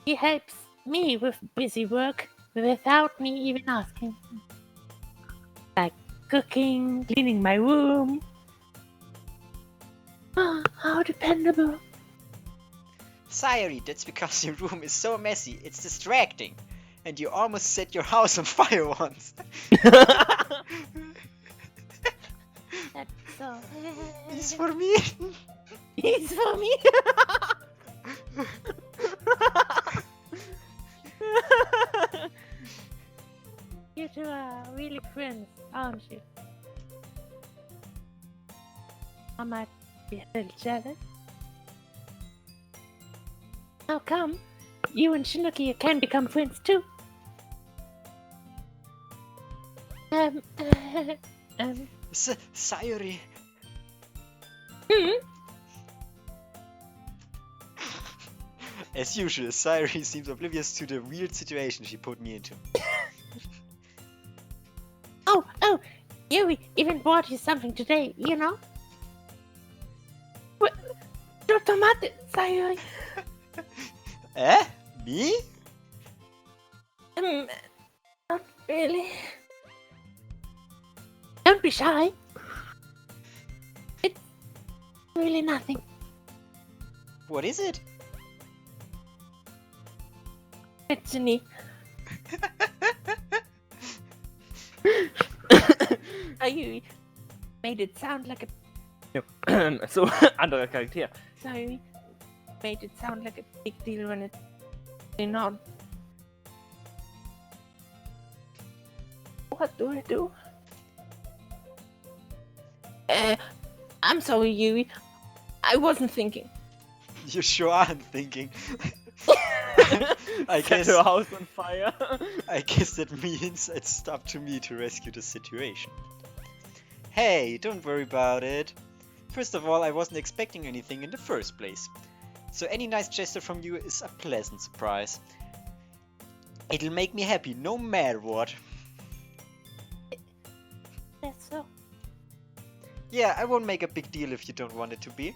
He helps me with busy work without me even asking. Like cooking, cleaning my room. Ah, how dependable. Sayuri, that's because your room is so messy, it's distracting. And you almost set your house on fire once. That's so. It's for me. It's for me. You two are really friends, aren't you? I might be a little jealous. How come? You and Shinuki can become friends too. Sayuri. As usual, Sayuri seems oblivious to the weird situation she put me into. Oh, Yuri even bought you something today, you know? What? No tomate, Sayuri. Eh? Me? Not really. Don't be shy. It's really nothing. What is it? Actually. Sayuri made it sound like a. So, anderer Charakter. Sayuri made it sound like a big deal when it's not. What do I do? I'm sorry, Yuri. I wasn't thinking. You sure aren't thinking. I Set guess her house on fire. I guess that means it's up to me to rescue the situation. Hey, don't worry about it. First of all, I wasn't expecting anything in the first place. So any nice gesture from you is a pleasant surprise. It'll make me happy no matter what. That's so. Yeah, I won't make a big deal if you don't want it to be.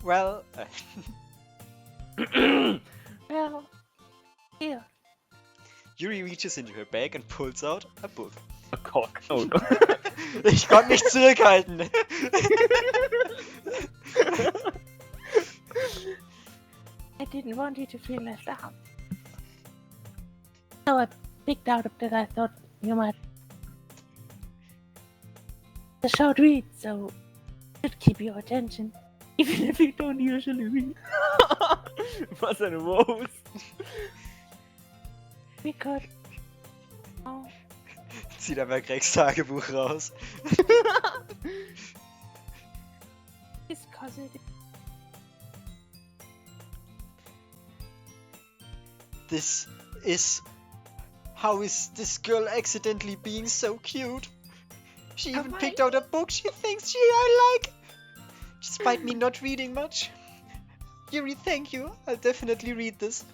Well, Well, here. Yuri reaches into her bag and pulls out a book. Oh Gott. Oh. Ich konnte mich zurückhalten. I didn't want you to feel left out. So I picked out that I thought you might. It's a short read, so it should keep your attention. Even if you don't usually read. Was eine Rose. We could. Oh, Zieht einmal Gregs Tagebuch raus. it's cause it. This is... How is this girl accidentally being so cute? She even Alright. picked out a book she thinks I like. Despite me not reading much. Yuri, thank you. I'll definitely read this.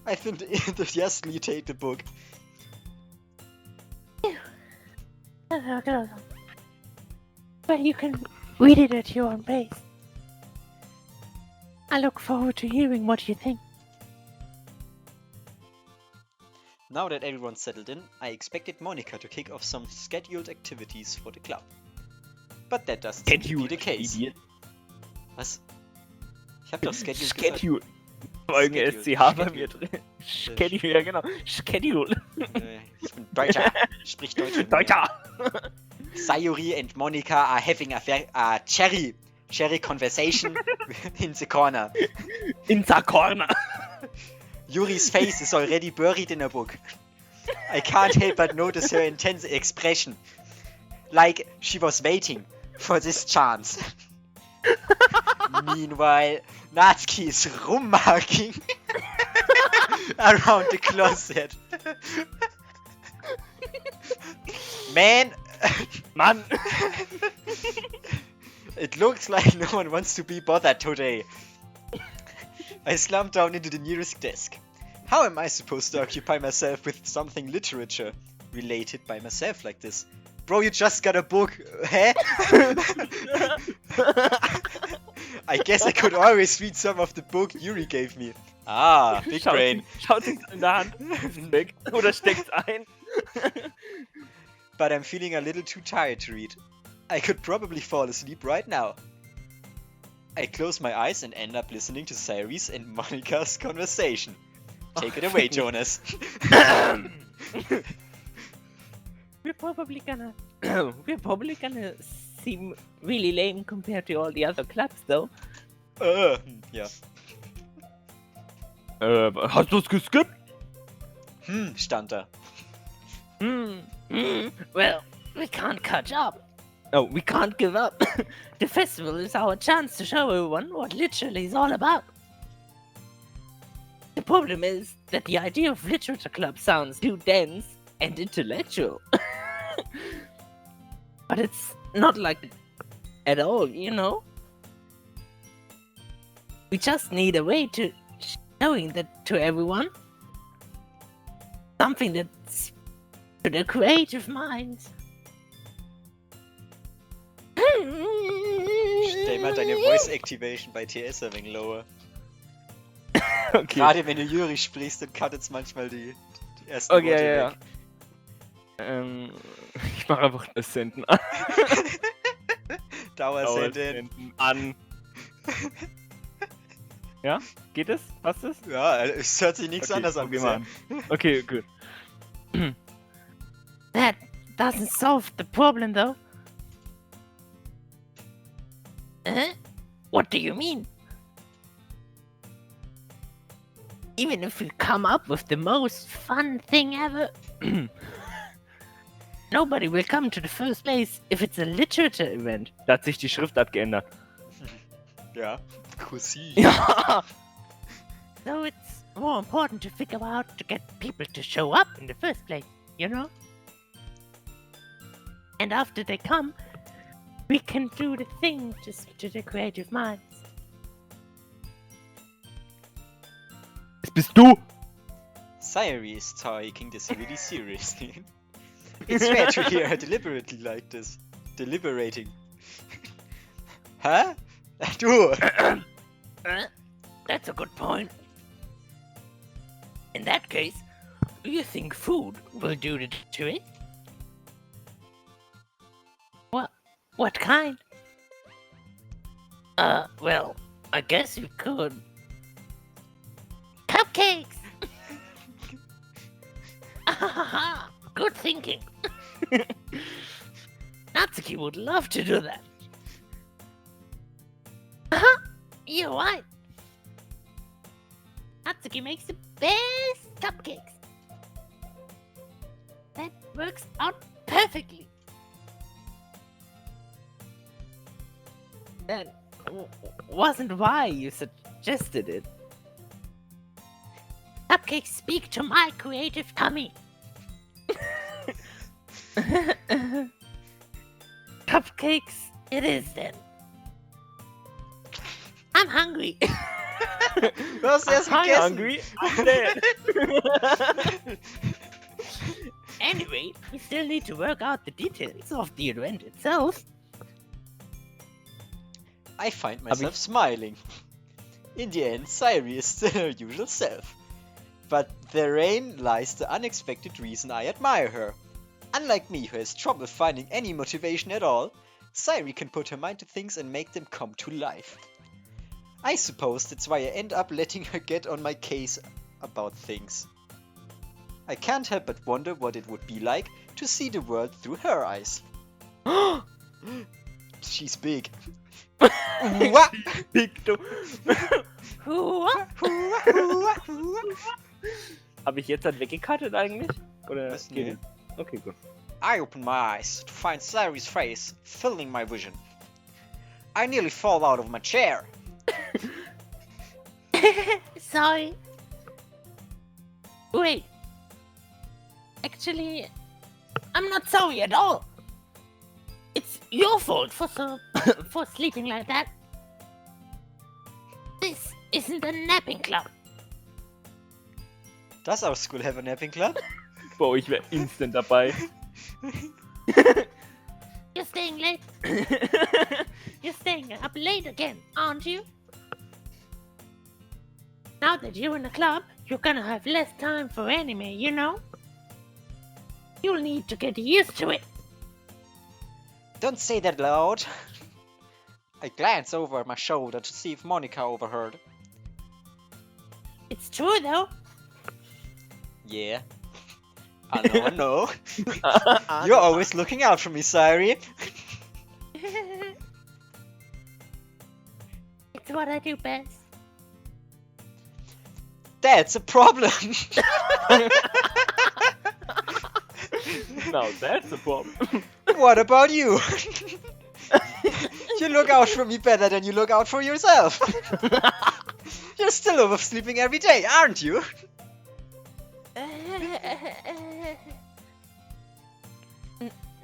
I enthusiastically take the book. But you can read it at your own pace. I look forward to hearing what you think. Now that everyone's settled in, I expected Monica to kick off some scheduled activities for the club. But that doesn't seem to be the case. Idiot. Was? Ich hab doch scheduled Schedule. Folgen Schedule. SCH bei mir drin. Schedule, ja genau. Schedule. Ich bin Deutscher. Sprich Deutsch. mit mir. Deutscher. Sayuri and Monica are having a cherry conversation in the corner. In the corner. Yuri's face is already buried in a book. I can't help but notice her intense expression. Like she was waiting for this chance. Meanwhile, Natsuki is rummarking around the closet. Man! It looks like no one wants to be bothered today. I slumped down into the nearest desk. How am I supposed to occupy myself with something literature related by myself like this? Bro, you just got a book, hä? I guess I could always read some of the book Yuri gave me. Ah, big brain. Schaut sich in der Hand. Ist weg. Oder steckt's ein. But I'm feeling a little too tired to read. I could probably fall asleep right now. I close my eyes and end up listening to Sayuri's and Monica's conversation. Take it away, Jonas. We're probably gonna seem really lame compared to all the other clubs, though. Ja. Hast du's geskippt? Stand da. Well, we can't catch up. Oh, we can't give up. The festival is our chance to show everyone what literature is all about. The problem is that the idea of literature club sounds too dense and intellectual. But it's not like at all, you know? We just need a way to showing that to everyone. Something that's to the creative minds. Stell mal deine Voice Activation bei TS ein wenig lower. Okay. Gerade wenn du Yuri sprichst, dann cuttet es manchmal die ersten Okay, Worte ja. weg. Ich mache einfach das Senden an. Dauersenden. An. Ja? Geht es? Passt es? Ja, es hört sich nichts anderes an. Bisher. Okay, gut. That doesn't solve the problem, though. What do you mean? Even if we come up with the most fun thing ever, nobody will come to the first place if it's a literature event. Da hat sich die Schriftart geändert. Ja, kursiv. Ja! So it's more important to figure out to get people to show up in the first place, you know? And after they come, we can do the thing to the creative minds. Das bist du! Sayuri is taking this really seriously. It's rare to hear her deliberately like this. Deliberating. Huh? Du! That's a good point. In that case, do you think food will do the trick? What kind? Well, I guess you could. Cupcakes! Good thinking. Natsuki would love to do that. You're right. Natsuki makes the best cupcakes. That works out perfectly. That wasn't why you suggested it. Cupcakes speak to my creative tummy. Cupcakes it is then. I'm hungry. Du hast erst I'm gegessen. hungry. I'm dead. Anyway, we still need to work out the details of the event itself. I find myself smiling. In the end, Sayuri is still her usual self. But therein lies the unexpected reason I admire her. Unlike me, who has trouble finding any motivation at all, Sairi can put her mind to things and make them come to life. I suppose that's why I end up letting her get on my case about things. I can't help but wonder what it would be like to see the world through her eyes. She's big. What? Big, du. Hua. Habe ich jetzt halt weggekattet eigentlich? Oder Was? geht Nee. es? Okay, gut. I open my eyes to find Sairi's face filling my vision. I nearly fall out of my chair. Sorry. Wait. Actually, I'm not sorry at all. It's your fault for sleeping like that. This isn't a napping club. Does our school have a napping club? Boah, ich wäre instant dabei. You're staying late. You're staying up late again, aren't you? Now that you're in the club, you're gonna have less time for anime, you know? You'll need to get used to it. Don't say that loud. I glance over my shoulder to see if Monica overheard. It's true though. Yeah. I know. You're always looking out for me, Sairi. It's what I do best. That's a problem. Now that's a problem. What about you? You look out for me better than you look out for yourself. You're still oversleeping every day, aren't you?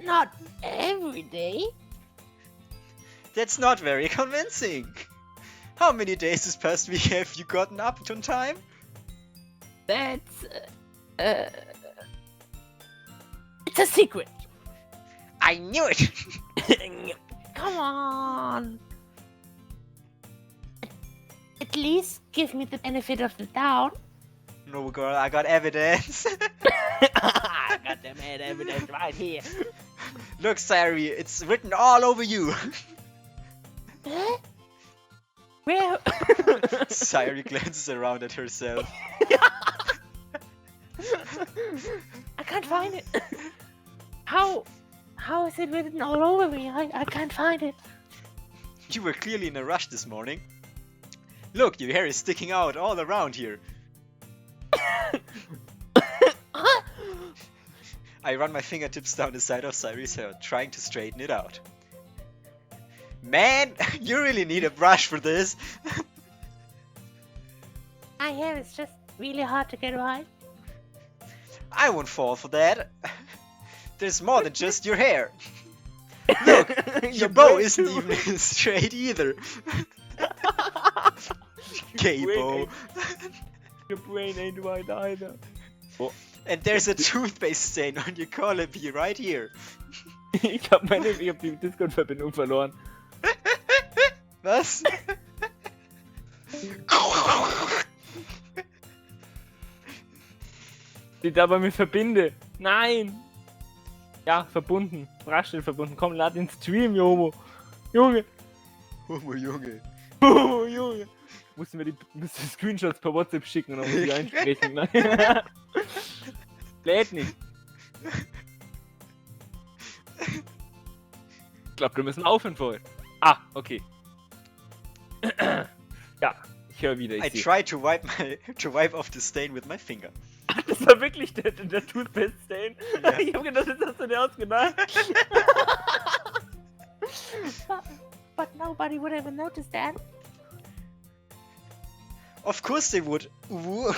Not every day. That's not very convincing. How many days this past week have you gotten up on time? That's it's a secret. I knew it! Come on. At least give me the benefit of the doubt. No, girl, I got evidence. I got them evidence right here. Look, Sairi, it's written all over you. Huh? Where? Sairi glances around at herself. I can't find it. How is it written all over me? I can't find it. You were clearly in a rush this morning. Look, your hair is sticking out all around here. Huh? I run my fingertips down the side of Sairi's hair, trying to straighten it out. Man, you really need a brush for this. My hair is just really hard to get right. I won't fall for that. There's more than just your hair. Look, your bow isn't even straight either. Gay bow. Your brain ain't right either. And there's a toothpaste stain on your collar bee right here. Ich hab die Discord-Verbindung verloren. Was? Die da bei mir verbinde. Nein! Ja, verbunden. Sprachstelle verbunden. Komm, lad den Stream, Jomo. Junge. Homo Junge. Oh, Junge. Musst du Screenshots per WhatsApp schicken und dann muss ich einsprechen. Ne? Lädt nicht. Ich glaube, wir müssen aufhören vorher. Ah, okay. Ja, ich höre wieder. I Ich try to wipe off the stain with my finger. Das war wirklich der Toothpaste-Stain. Ja. Ich hab gedacht, das hast du dir ausgedacht. But nobody would ever notice that. Of course they would. Ooh.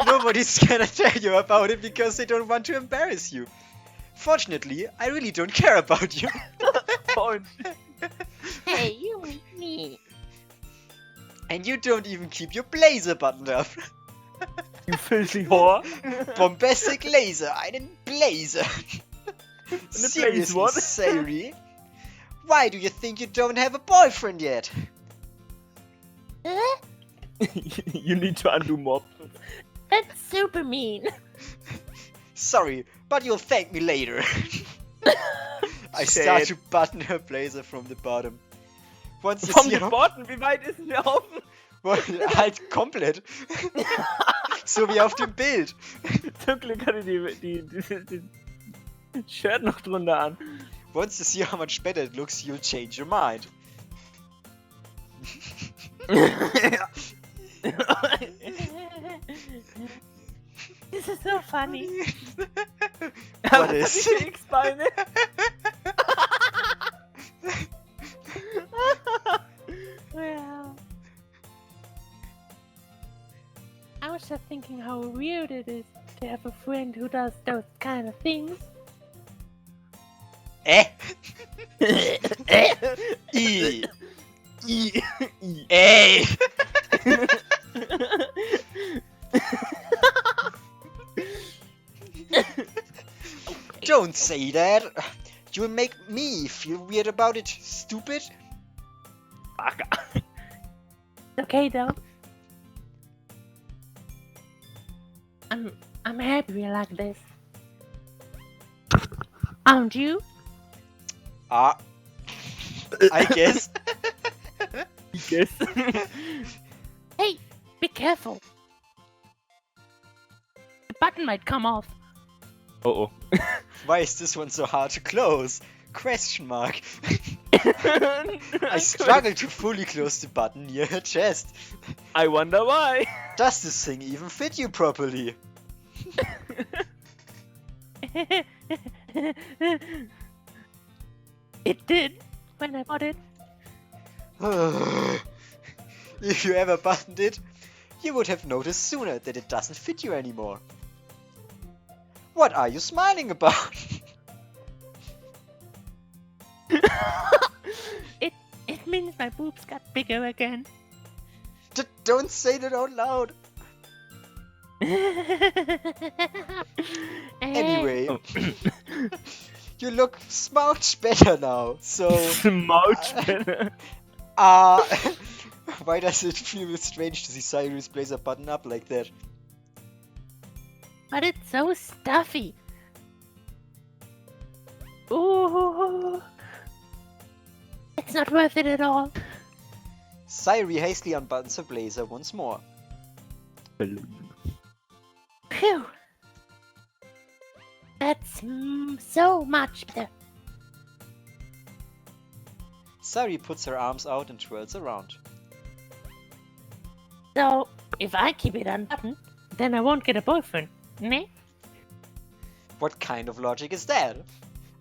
Nobody's gonna tell you about it because they don't want to embarrass you. Fortunately, I really don't care about you. Hey, you and me. And you don't even keep your blazer buttoned up. You filthy whore. Bombastic laser, einen Blazer. Seriously, what? Sairi? Why do you think you don't have a boyfriend yet? Huh? You need to undo more. That's super mean. Sorry, but you'll thank me later. I start to button her blazer from the bottom. Once you From see the her... bottom, wie weit ist denn der offen? Halt komplett. So wie auf dem Bild. Zum Glück hatte die Shirt noch drunter an. Once you see how much better it looks, you'll change your mind. This is so funny. What is? Die X-Beine. Well, I was just thinking how weird it is to have a friend who does those kind of things. I. Ey. Don't say that. You'll make me feel weird about it, stupid. Okay though. I'm happy we like this. Aren't you? I guess. Yes. Hey, be careful. The button might come off. Oh. Why is this one so hard to close? Question mark. I struggle to fully close the button near her chest. I wonder why. Does this thing even fit you properly? It did when I bought it. If you ever buttoned it, you would have noticed sooner that it doesn't fit you anymore. What are you smiling about? It means my boobs got bigger again. Don't say that out loud. Anyway, you look much better now. So, Much better. why does it feel strange to see Cyrus blazer button up like that? But it's so stuffy. Ooh. It's not worth it at all. Sayuri hastily unbuttons her blazer once more. Phew. That's so much better. Sayuri puts her arms out and twirls around. So, if I keep it unbuttoned, then I won't get a boyfriend, ne? What kind of logic is that?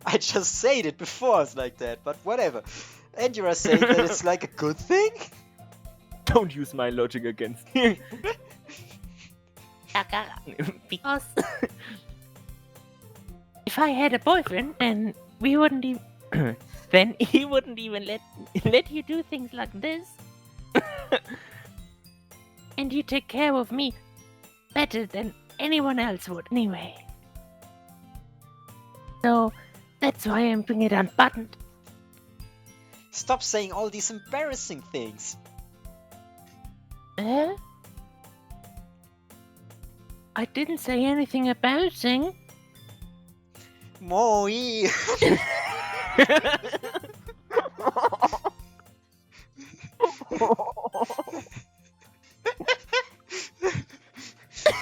I just said it before it's like that, but whatever. And you're saying that it's like a good thing? Don't use my logic against me. Because if I had a boyfriend, then we wouldn't even then he wouldn't even let you do things like this. And you take care of me better than anyone else would anyway. So that's why I'm bringing it unbuttoned. Stop saying all these embarrassing things. I didn't say anything embarrassing. Moi.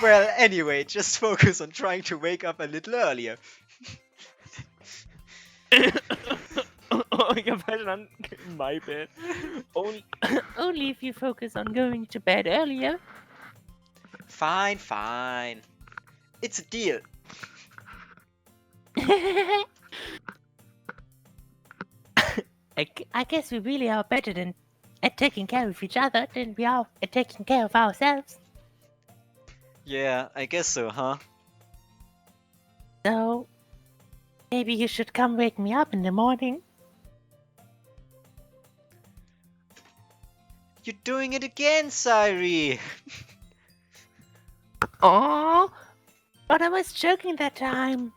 Well, anyway, just focus on trying to wake up a little earlier. Oh, ich hab verstanden. My bad. Only if you focus on going to bed earlier. Fine, fine. It's a deal. I guess we really are better than at taking care of each other than we are at taking care of ourselves. Yeah, I guess so, huh? So, maybe you should come wake me up in the morning. You're doing it again, Sayuri. Oh, but I was joking that time.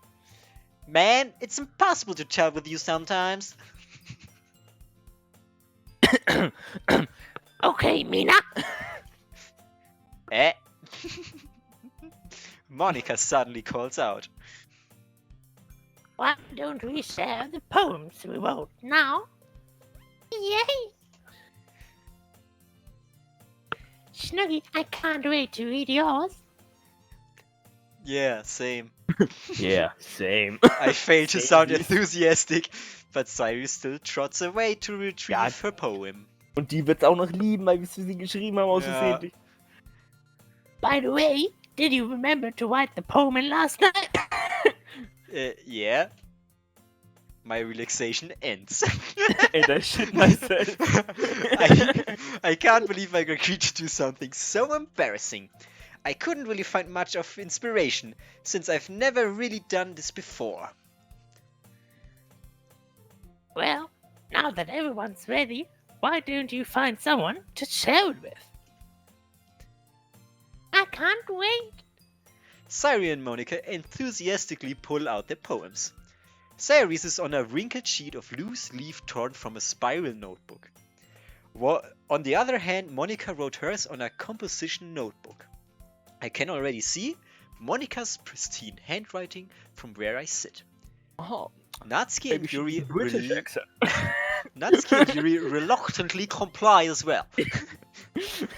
Man, it's impossible to tell with you sometimes. Okay, Mina. Eh? Monica suddenly calls out. Why don't we share the poems we wrote now? Yay! Snuggy, I can't wait to read yours. Yeah, same. Yeah, same. I fail to Same sound dies. enthusiastic, but Cyrus still trots away to retrieve Ja. her poem. Und die wird's auch noch lieben, weil wir sie geschrieben haben aus Ja. Versehen. By the way, did you remember to write the poem in last night? Yeah. My relaxation ends. And I shit myself. I can't believe I agreed to do something so embarrassing. I couldn't really find much of inspiration, since I've never really done this before. Well, now that everyone's ready, why don't you find someone to share it with? I can't wait. Cyrus and Monica enthusiastically pull out their poems. Cyrus is on a wrinkled sheet of loose leaf torn from a spiral notebook. On the other hand, Monica wrote hers on a composition notebook. I can already see Monica's pristine handwriting from where I sit. Oh, Natsuki and maybe Yuri she's British accent. Natsuki and Yuri reluctantly comply as well,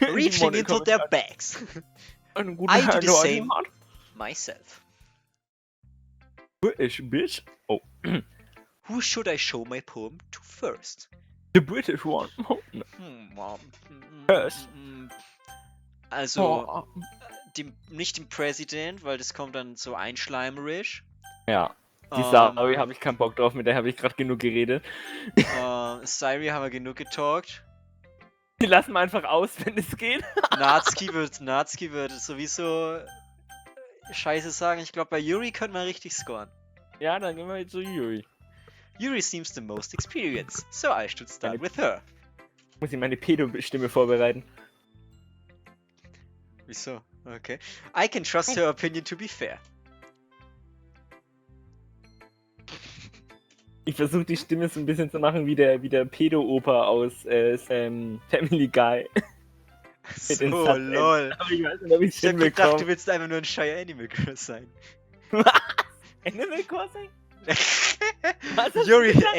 reaching into their bags. Einen guten I do the Handel same hat. myself. British bitch. Oh, Who should I show my poem to first? the British one. Oh, no. First. Also, Oh, nicht dem Präsident, weil das kommt dann so einschleimerisch. ja. Die Sari habe ich keinen Bock drauf, mit der habe ich gerade genug geredet. Siri haben wir genug getalkt. Die lassen wir einfach aus, wenn es geht. Natsuki wird sowieso Scheiße sagen. Ich glaube, bei Yuri könnte man richtig scoren. Ja, dann gehen wir jetzt zu Yuri. Yuri seems the most experienced, so I should start with her. Muss ich meine Pedo-Stimme vorbereiten. Wieso? Okay. I can trust her opinion to be fair. Ich versuche die Stimme so ein bisschen zu machen wie der Pedo-Opa aus Family Guy. Mit den So, Subends. lol. Aber ich weiß nicht, ob ich Ich hab gedacht, du hinbekomme. willst einfach nur ein Shire Animal Girl sein. Animal Crossing? Was hast du Yuri gesagt?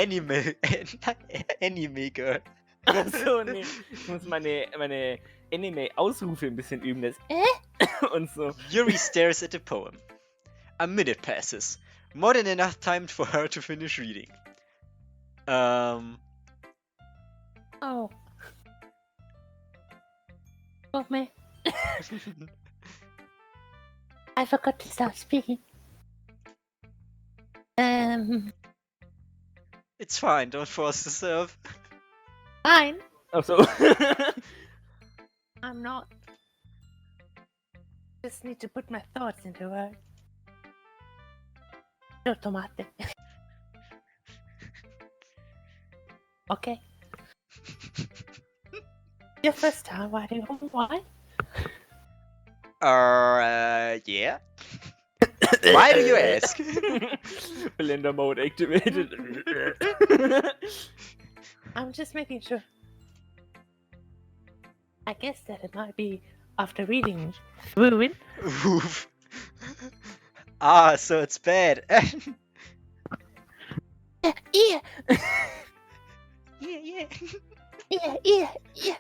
Anime Girl. Achso, nee. Ich muss meine Anime-Ausrufe ein bisschen üben. Das und so. Yuri stares at the poem. A minute passes. More than enough time for her to finish reading. Oh. Oh man, I forgot to start speaking. It's fine, don't force yourself. Fine. Achso. I'm not. Just need to put my thoughts into words. No tomate. Okay. Your first time writing why? Yeah. Why do you ask? Blender Mode activated. I'm just making sure. I guess that it might be after reading through it. Oof. Ah, so it's bad. Yeah. yeah. Yeah.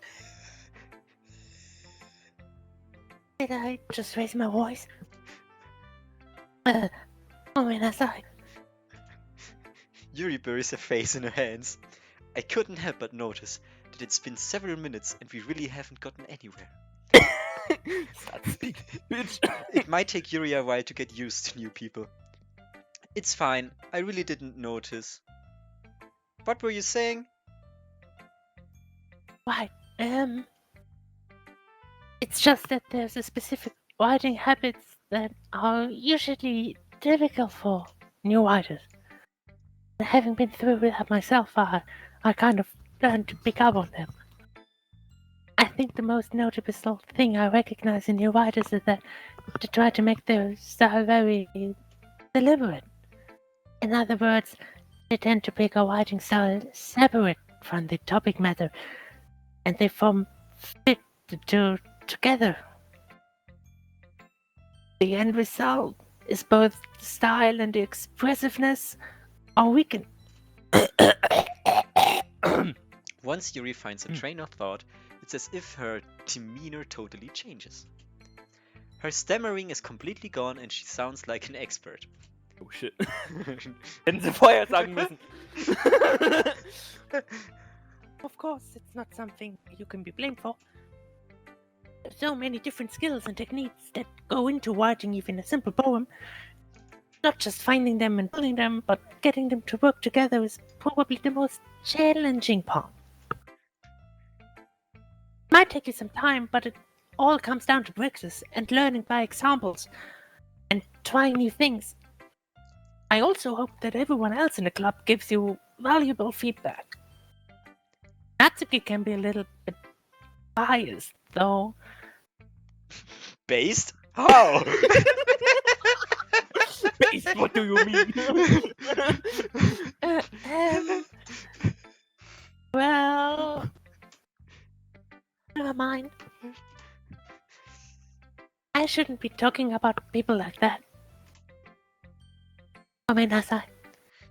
Did I just raise my voice? Oh man, I'm sorry. Yuri buries her face in her hands. I couldn't help but notice that it's been several minutes and we really haven't gotten anywhere. Start speaking, bitch. It might take Yuri a while to get used to new people. It's fine, I really didn't notice. What were you saying? Right. It's just that there's a specific writing habits that are usually difficult for new writers. And having been through that myself, I kind of learned to pick up on them. I think the most noticeable thing I recognize in new writers is that to try to make their style very deliberate. In other words, they tend to pick a writing style separate from the topic matter, and they form fit together. the end result is both the style and the expressiveness are weakened. Once Yuri finds a train of thought, it's as if her demeanor totally changes. Her stammering is completely gone and she sounds like an expert. Oh shit. Hätten sie vorher sagen müssen. Of course, it's not something you can be blamed for. There's so many different skills and techniques that go into writing even a simple poem. Not just finding them and pulling them, but getting them to work together is probably the most challenging part. Might take you some time, but it all comes down to practice and learning by examples and trying new things. I also hope that everyone else in the club gives you valuable feedback. Natsuki can be a little bit biased, though. Based? How? Based, what do you mean? Well, never mind. I shouldn't be talking about people like that.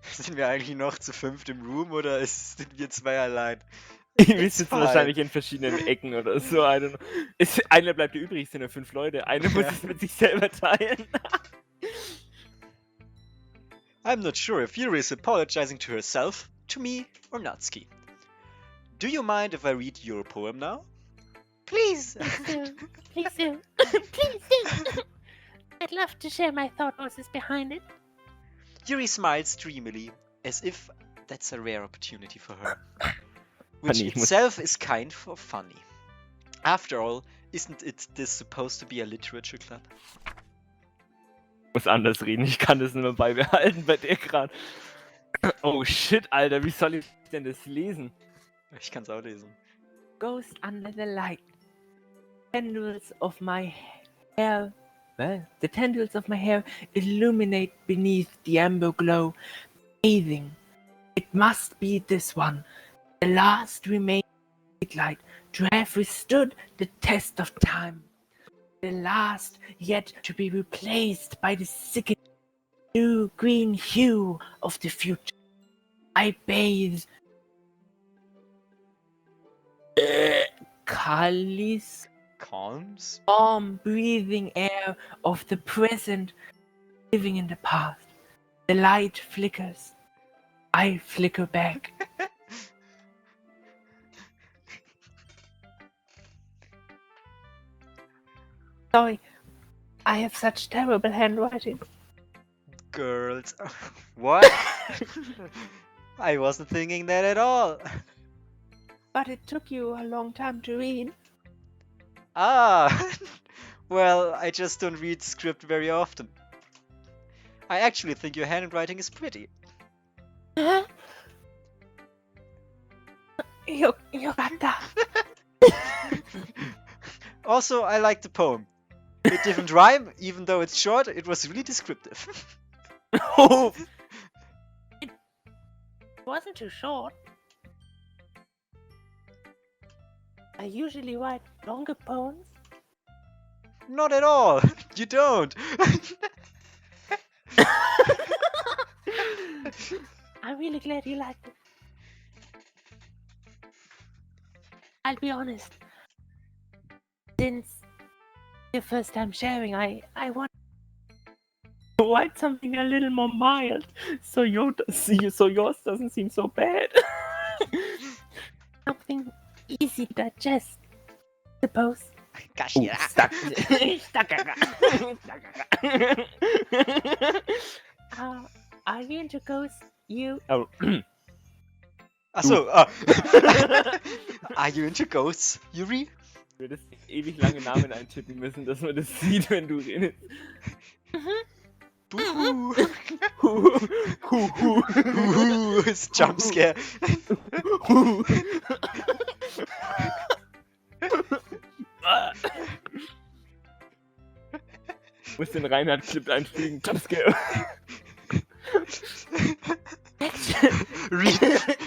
Sind wir eigentlich noch zu 5 im Room oder sind wir 2 allein? Wir sitzen wahrscheinlich in verschiedenen Ecken oder so. I don't know. Einer bleibt ja übrig, es sind ja 5 Leute. Einer muss es mit sich selber teilen. I'm not sure if Yuri is apologizing to herself, to me, or Natsuki. Do you mind if I read your poem now? Please do. Please do. Please do. I'd love to share my thought process behind it. Yuri smiles dreamily, as if that's a rare opportunity for her. Which itself is kind of funny. After all, isn't this supposed to be a literature club? Ich muss anders reden, ich kann das nicht mehr beibehalten bei dir gerade. Oh shit, Alter, wie soll ich denn das lesen? Ich kann's auch lesen. Ghost under the light. Tendrils of my hair. Well, the tendrils of my hair illuminate beneath the amber glow, bathing. It must be this one, the last remaining light to have withstood the test of time. The last yet to be replaced by the sickening blue-green hue of the future. I bathe Calms, calm breathing air of the present, living in the past. The light flickers. I flicker back. Sorry, I have such terrible handwriting. Girls. What? I wasn't thinking that at all. But it took you a long time to read. Ah, well, I just don't read script very often. I actually think your handwriting is pretty. You got that. Also, I like the poem. It didn't rhyme, even though it's short, it was really descriptive. Oh, It wasn't too short. I usually write longer poems. Not at all. You don't. I'm really glad you liked it. I'll be honest. Since your first time sharing, I want to write something a little more mild, so yours doesn't seem so bad. something easy to digest, suppose. Gosh, oh, yeah. Are you into ghosts? You? Oh. Achso, Are you into ghosts, Yuri? Du würdest ewig lange Namen eintippen müssen, dass man das sieht, wenn du redest. Buhu. Huhu. It's Jumpscare. Muss den Reinhard-Clip einfliegen. Jumpscare.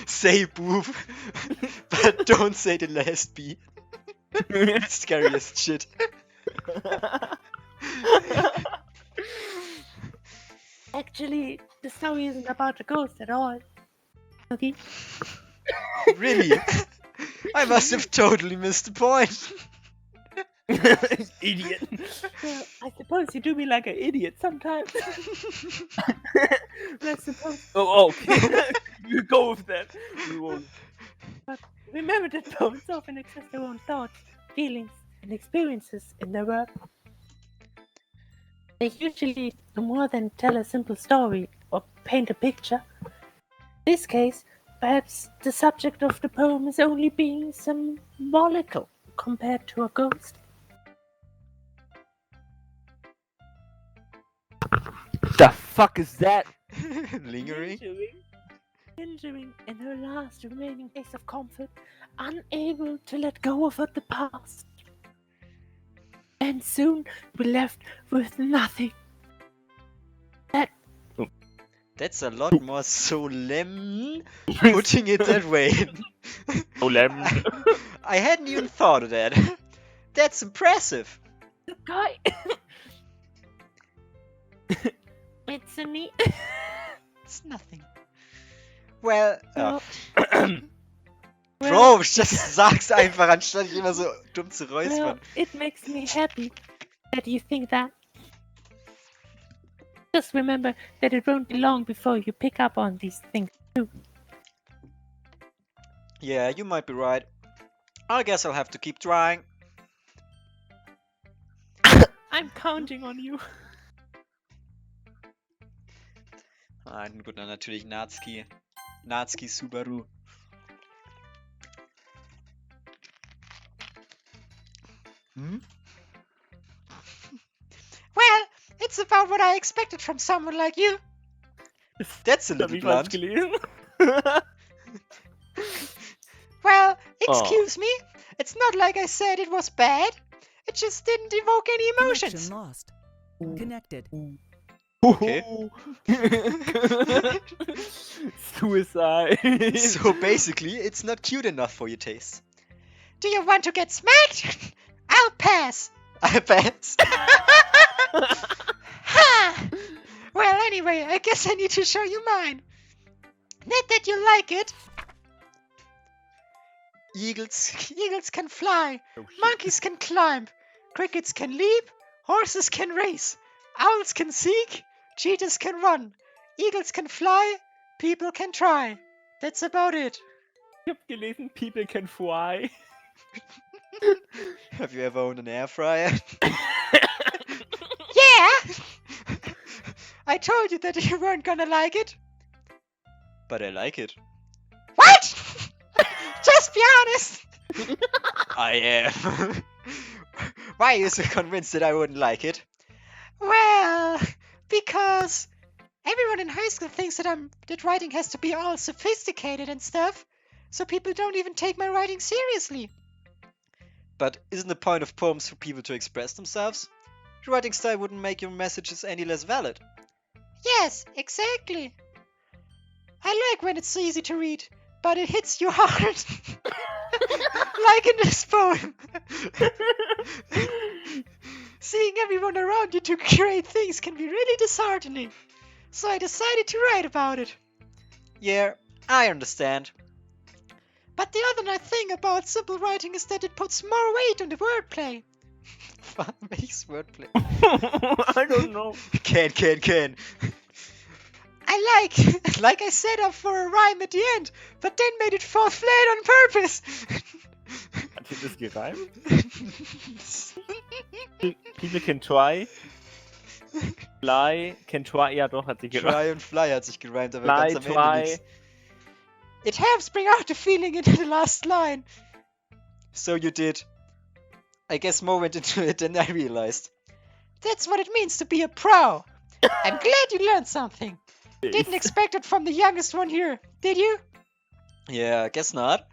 Say boof, but don't say the last B. It's scary as shit. Actually, the story isn't about a ghost at all. Okay? Really? I must have totally missed the point. Idiot. Well, I suppose you do me like an idiot sometimes. I suppose. Oh, okay. You go with that. We won't. Remember that poets often express their own thoughts, feelings, and experiences in their work. They usually do more than tell a simple story or paint a picture. In this case, perhaps the subject of the poem is only being symbolical compared to a ghost. The fuck is that? Lingering? Lingering in her last remaining place of comfort, unable to let go of the past. And soon we're left with nothing. That's a lot more solemn putting it that way. Solemn. I hadn't even thought of that. That's impressive. The guy. It's me. It's nothing. Well, Well, Bro, just sag's einfach, anstatt dich immer so dumm zu räuspern. well, it makes me happy that you think that. Just remember that it won't be long before you pick up on these things too. Yeah, you might be right. I guess I'll have to keep trying. I'm counting on you. Gut, dann natürlich Natsuki. Natsuki Subaru. Hmm? Well, it's about what I expected from someone like you. That's a little blunt. Well, excuse me. It's not like I said it was bad. It just didn't evoke any emotions. Connection lost. Connected. Okay. Suicide. So basically, it's not cute enough for your taste. Do you want to get smacked? I'll pass. I'll pass. Ha! Well, anyway, I guess I need to show you mine. Not that you like it. Eagles can fly. Monkeys can climb. Crickets can leap. Horses can race. Owls can seek. Cheetahs can run. Eagles can fly. People can try. That's about it. Ich hab gelesen, people can fly. Have you ever owned an air fryer? Yeah! I told you that you weren't gonna like it. But I like it. What? Just be honest. I am. Why are you so convinced that I wouldn't like it? Well, because everyone in high school thinks that writing has to be all sophisticated and stuff, so people don't even take my writing seriously. But isn't the point of poems for people to express themselves? Your writing style wouldn't make your messages any less valid. Yes, exactly. I like when it's so easy to read, but it hits you hard. Like in this poem. Seeing everyone around you do great things can be really disheartening. So I decided to write about it. Yeah, I understand. But the other nice thing about simple writing is that it puts more weight on the wordplay. What makes wordplay? I don't know. Can. I like I set up for a rhyme at the end, but then made it fall flat on purpose. Hat sie das gereimt? People can try. Fly can try. Ja, doch, hat sie gereimt. Try und Fly hat sich gereimt, aber Fly, ganz am Ende try. nix. It helps bring out the feeling into the last line. So you did. I guess more went into it than I realized. That's what it means to be a pro. I'm glad you learned something. Didn't expect it from the youngest one here, did you? Yeah, I guess not.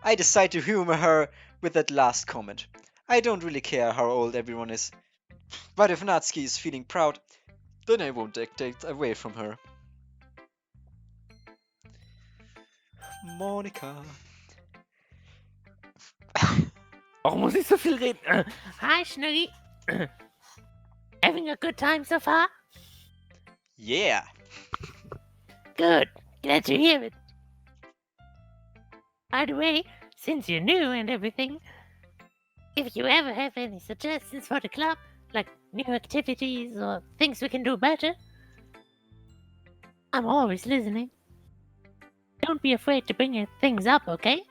I decide to humor her with that last comment. I don't really care how old everyone is. But if Natsuki is feeling proud, then I won't take away from her. Monika. Warum muss ich so viel reden? Hi, Schnuggy. Having a good time so far? Yeah. Good. Glad to hear it. By the way, since you're new and everything, if you ever have any suggestions for the club, like new activities or things we can do better, I'm always listening. Don't be afraid to bring things up, okay?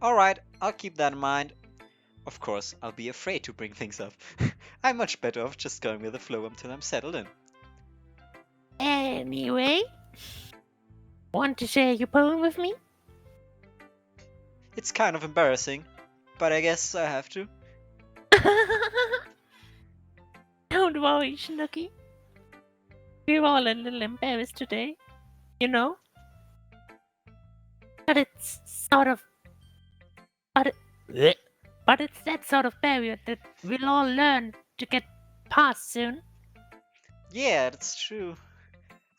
Alright, I'll keep that in mind. Of course, I'll be afraid to bring things up. I'm much better off just going with the flow until I'm settled in. Anyway, want to share your poem with me? It's kind of embarrassing, but I guess I have to. Don't worry, Snooky. We're all a little embarrassed today, you know? But it's sort of... But it's that sort of barrier that we'll all learn to get past soon. Yeah, that's true.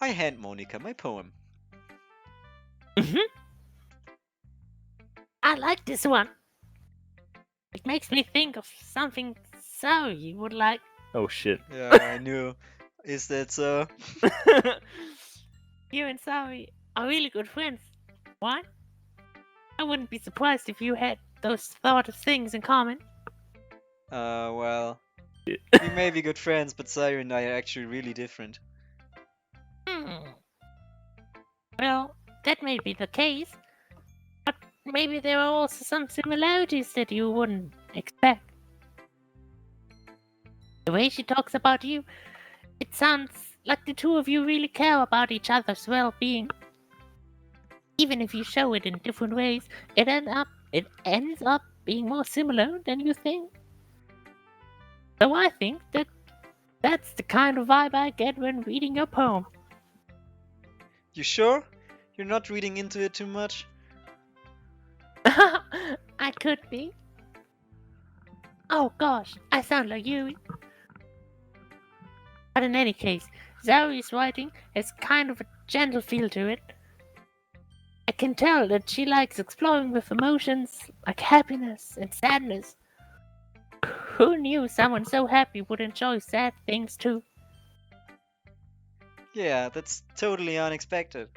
I hand Monica my poem. I like this one. It makes me think of something Zoe would like. Oh shit. Yeah, I knew. Is that so? You and Zoe are really good friends. What? I wouldn't be surprised if you had those sort of things in common. Well, we may be good friends, but Zaire and I are actually really different. Well, that may be the case, but maybe there are also some similarities that you wouldn't expect. The way she talks about you, it sounds like the two of you really care about each other's well-being. Even if you show it in different ways, it ends up being more similar than you think. So I think that's the kind of vibe I get when reading your poem. You sure? You're not reading into it too much? I could be. Oh gosh, I sound like you. But in any case, Zoe's writing has kind of a gentle feel to it. I can tell that she likes exploring with emotions like happiness and sadness. Who knew someone so happy would enjoy sad things too? Yeah, that's totally unexpected.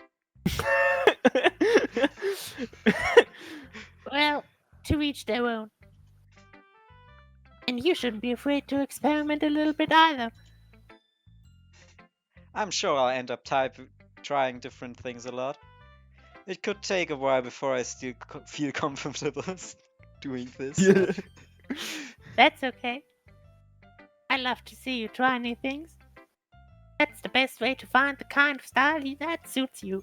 Well, to each their own. And you shouldn't be afraid to experiment a little bit either. I'm sure I'll end up trying different things a lot. It could take a while before I still feel comfortable doing this. That's okay. I love to see you try new things. That's the best way to find the kind of style that suits you.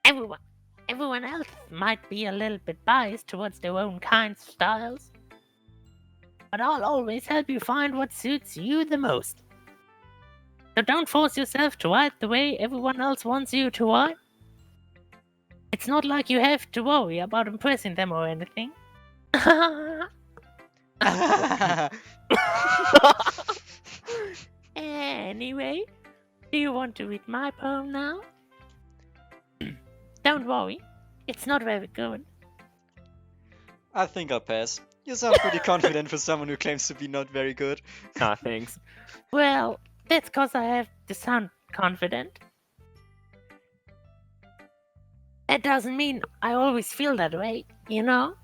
Everyone else might be a little bit biased towards their own kinds of styles. But I'll always help you find what suits you the most. So don't force yourself to write the way everyone else wants you to write. It's not like you have to worry about impressing them or anything. Anyway, do you want to read my poem now? Don't worry, it's not very good. I think I'll pass. You sound pretty confident for someone who claims to be not very good. Ah, thanks. Well, that's cause I have to sound confident. That doesn't mean I always feel that way, you know?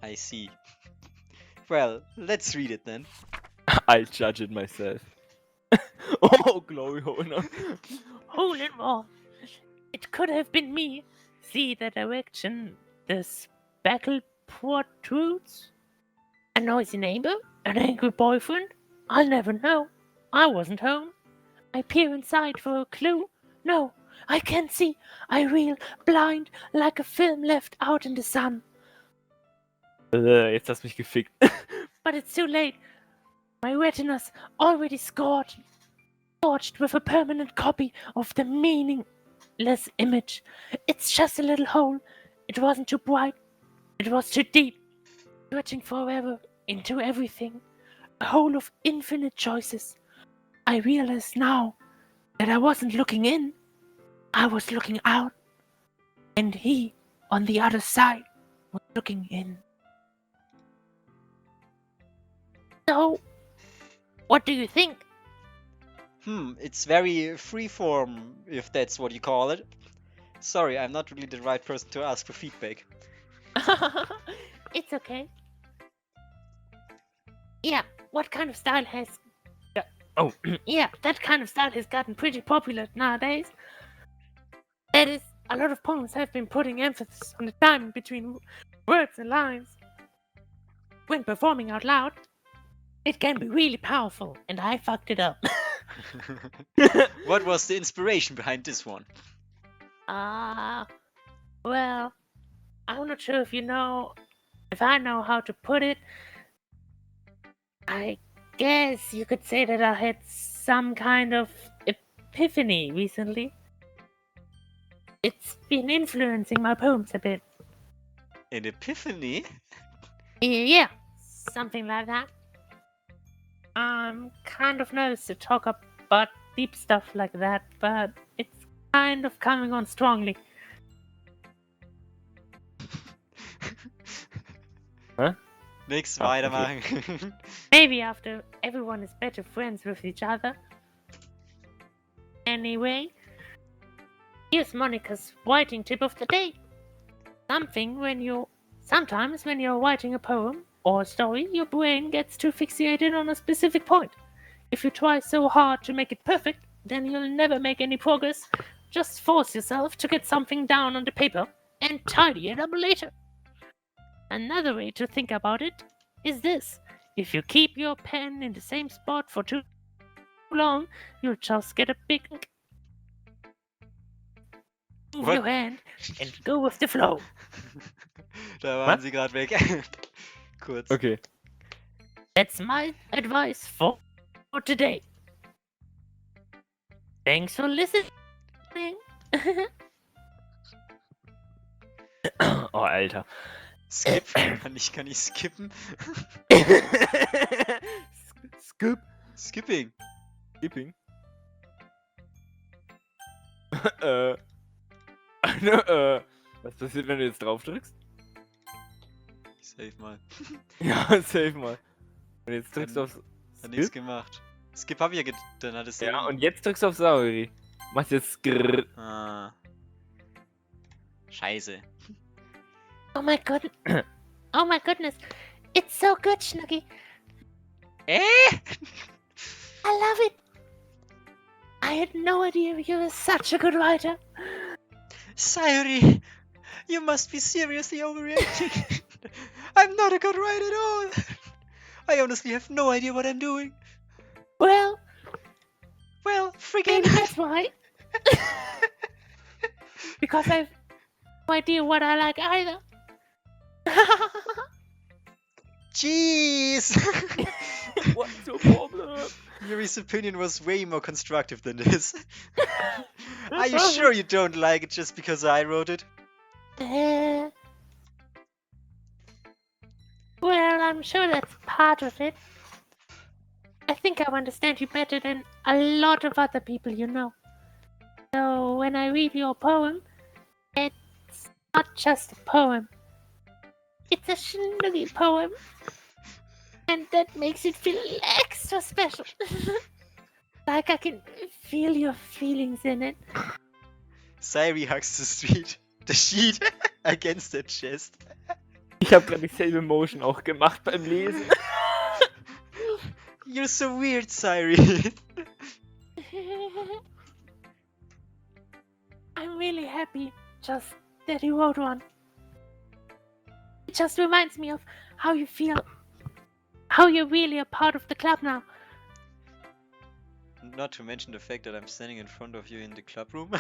I see. Well, let's read it then. I'll judge it myself. Oh, glory hole. No. Hole in wall. It could have been me. See the direction the speckle protrudes? A noisy neighbor? An angry boyfriend? I'll never know. I wasn't home. I peer inside for a clue. No, I can't see. I reel blind like a film left out in the sun. Jetzt hast du mich gefickt. But it's too late. My retina's already scorched with a permanent copy of the meaningless image. It's just a little hole. It wasn't too bright. It was too deep, stretching forever into everything. A hole of infinite choices. I realize now that I wasn't looking in. I was looking out. And he, on the other side, was looking in. So, what do you think? It's very freeform, if that's what you call it. Sorry, I'm not really the right person to ask for feedback. It's okay. Yeah, what kind of style has... Oh, Yeah, that kind of style has gotten pretty popular nowadays. That is, a lot of poems have been putting emphasis on the timing between words and lines. When performing out loud, it can be really powerful, and I fucked it up. What was the inspiration behind this one? Well, I'm not sure if I know how to put it. I guess you could say that I had some kind of epiphany recently. It's been influencing my poems a bit. An epiphany? Yeah, something like that. I'm kind of nervous to talk about deep stuff like that, but it's kind of coming on strongly. Hä? Nix Ah, okay. weitermachen. Maybe after everyone is better friends with each other. Anyway, here's Monica's writing tip of the day. Sometimes when you're writing a poem or a story, your brain gets too fixated on a specific point. If you try so hard to make it perfect, then you'll never make any progress. Just force yourself to get something down on the paper and tidy it up later. Another way to think about it is this. If you keep your pen in the same spot for too long, you'll just get a big... Move What? your hand and go with the flow. Da waren Was? sie gerade weg. Kurz. Okay. That's my advice for today. Thanks for listening. Oh, Alter. Skip. Kann ich skippen? Skip. Skipping. Skipping. Was passiert, wenn du jetzt drauf drückst? Save mal. Ja, save mal. Und jetzt drückst du aufs Hat nichts Skip. gemacht. Skip hab ich ja getan, hat es Ja, und jetzt drückst du auf Sauri. Machst jetzt Skrrr. Ah. Scheiße. Oh my goodness. It's so good, Schnuggy. I love it. I had no idea you were such a good writer. Sayuri, you must be seriously overreacting. I'm not a good writer at all. I honestly have no idea what I'm doing. Well, Freaking. maybe that's why. Because I've no idea what I like either. Jeez. What's your problem? Yuri's opinion was way more constructive than this. Are you sure you don't like it just because I wrote it? Well, I'm sure that's part of it. I think I understand you better than a lot of other people you know. So when I read your poem, it's not just a poem. It's a Schnuggy poem. And that makes it feel extra special. Like I can feel your feelings in it. Sayuri hugs the sheet against the chest. Ich habe gerade dieselbe Motion auch gemacht beim Lesen. You're so weird, Sayuri. I'm really happy just that you wrote one. It just reminds me of how you feel. How you're really a part of the club now. Not to mention the fact that I'm standing in front of you in the club room.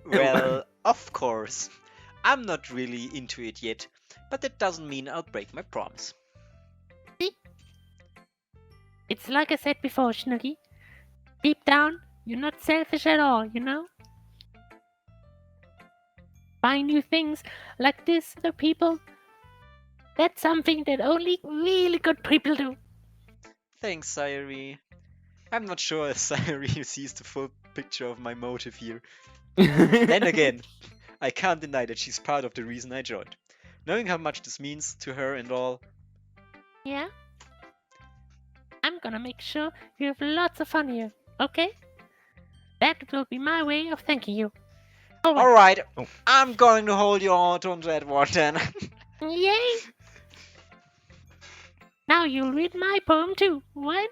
Well, of course. I'm not really into it yet, but that doesn't mean I'll break my promise. It's like I said before, Schnuggy. Deep down, you're not selfish at all, you know? Buying new things like this for people, that's something that only really good people do. Thanks, Sayuri. I'm not sure if Sayuri sees the full picture of my motive here. Then again, I can't deny that she's part of the reason I joined. Knowing how much this means to her and all. Yeah? I'm gonna make sure you have lots of fun here, okay? That will be my way of thanking you. Alright, Oh. I'm going to hold you on to that one then. Yay! Now you'll read my poem too, what?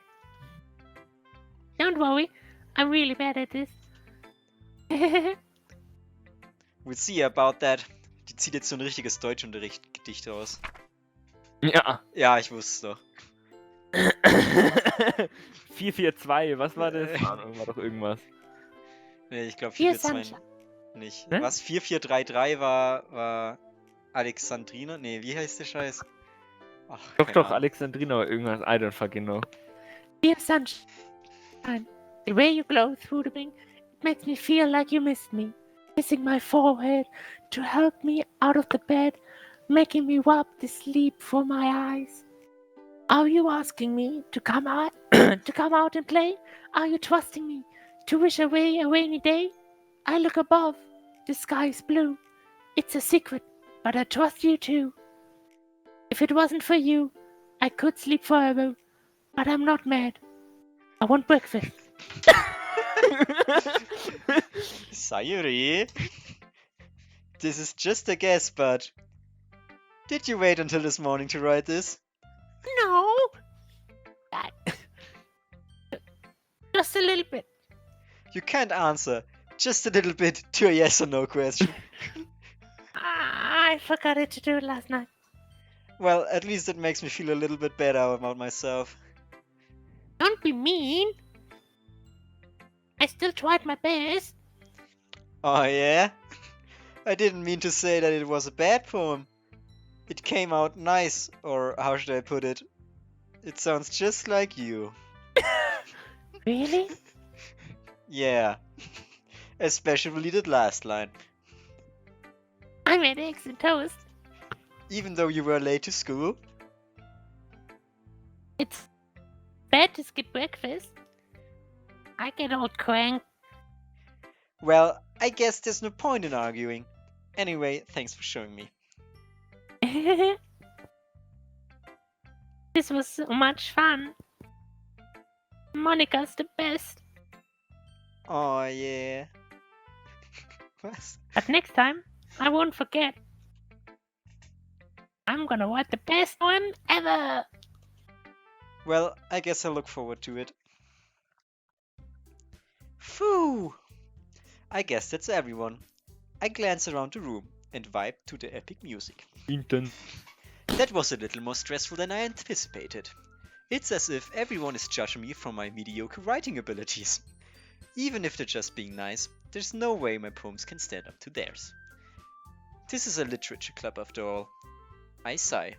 Don't worry, I'm really bad at this. We'll see about that. Die zieht jetzt so ein richtiges Deutschunterricht-Gedicht aus. Ja. Ja, ich wusste es doch. 442, was war das? War doch irgendwas. Nee, ich glaube Hier 442 nicht. Hä? Was? 4433 war Alexandrina? Nee, wie heißt der Scheiß? Ach, Doch, keine doch, Ahnung. Alexandrina oder irgendwas. I don't fucking know. Dear sunshine, the way you glow through the wing, it makes me feel like you missed me. Kissing my forehead to help me out of the bed, making me wipe the sleep from my eyes. Are you asking me to come out, and play? Are you trusting me to wish away a rainy day? I look above, the sky is blue. It's a secret, but I trust you too. If it wasn't for you, I could sleep forever, but I'm not mad. I want breakfast. Sayuri, this is just a guess, but did you wait until this morning to write this? No. Just a little bit. You can't answer just a little bit to a yes or no question. I forgot to do it last night. Well, at least it makes me feel a little bit better about myself. Don't be mean. I still tried my best. Oh yeah? I didn't mean to say that it was a bad poem. It came out nice, or how should I put it? It sounds just like you. Really? Yeah. Especially that last line. I made eggs and toast. Even though you were late to school? It's bad to skip breakfast. I get all cranked. Well, I guess there's no point in arguing. Anyway, thanks for showing me. This was so much fun. Monica's the best. Oh yeah. What? But next time, I won't forget. I'm gonna write the best one ever. Well, I guess I look forward to it. Phew! I guess that's everyone. I glance around the room and vibe to the epic music. Intense. That was a little more stressful than I anticipated. It's as if everyone is judging me for my mediocre writing abilities. Even if they're just being nice, there's no way my poems can stand up to theirs. This is a literature club after all. I sigh.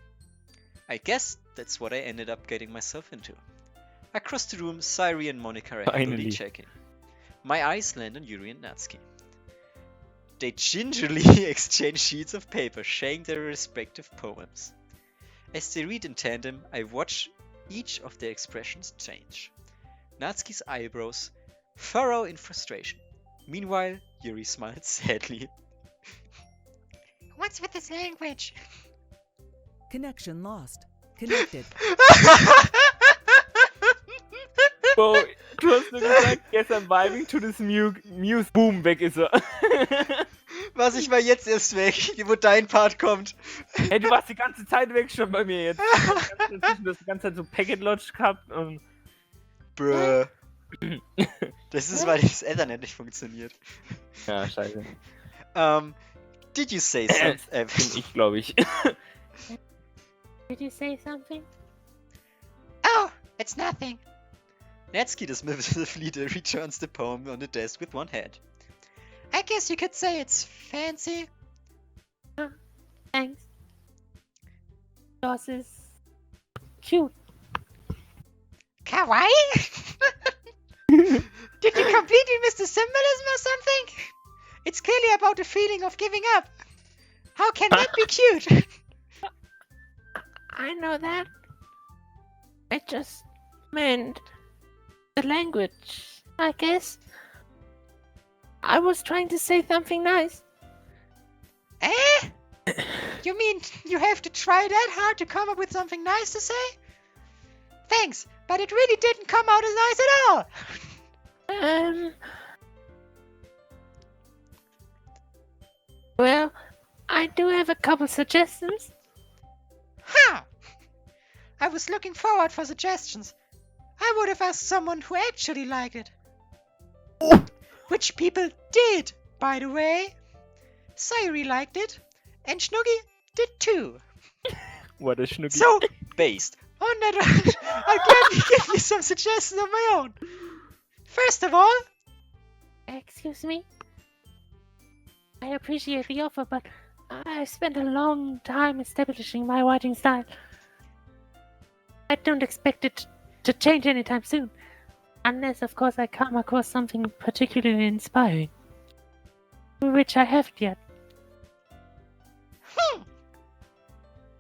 I guess that's what I ended up getting myself into. Across the room, Sairi and Monica are happily Finally. checking. My eyes land on Yuri and Natsuki. They gingerly exchange sheets of paper, sharing their respective poems. As they read in tandem, I watch each of their expressions change. Natsuki's eyebrows furrow in frustration. Meanwhile, Yuri smiles sadly. What's with this language? Connection lost. Connected. So, du hast nur gesagt, gestern vibing to this Muse. Boom, weg ist er. Was, ich war jetzt erst weg, wo dein Part kommt. Hey, du warst die ganze Zeit weg schon bei mir jetzt. Du hast die ganze Zeit so Packet Lodge gehabt und... Bruh. Das ist, weil das Ethernet nicht funktioniert. Ja, scheiße. Did you say Bin something? ich, glaube ich. Did you say something? Oh, it's nothing. Natsuki dismissively returns the poem on the desk with one hand. I guess you could say it's fancy. Thanks. Yours is cute. Kawaii? Did you completely miss the symbolism or something? It's clearly about the feeling of giving up. How can that be cute? I know that. I just meant the language, I guess. I was trying to say something nice. Eh? You mean you have to try that hard to come up with something nice to say? Thanks, but it really didn't come out as nice at all. Well, I do have a couple suggestions. Huh. I was looking forward for suggestions. I would have asked someone who actually liked it. Which people did, by the way. Sayuri liked it, and Schnuggy did too. What a Schnucki. So, based. On that, I'll gladly give you some suggestions of my own. First of all, Excuse me? I appreciate the offer, but I've spent a long time establishing my writing style. I don't expect it to change anytime soon. Unless, of course, I come across something particularly inspiring. Which I haven't yet.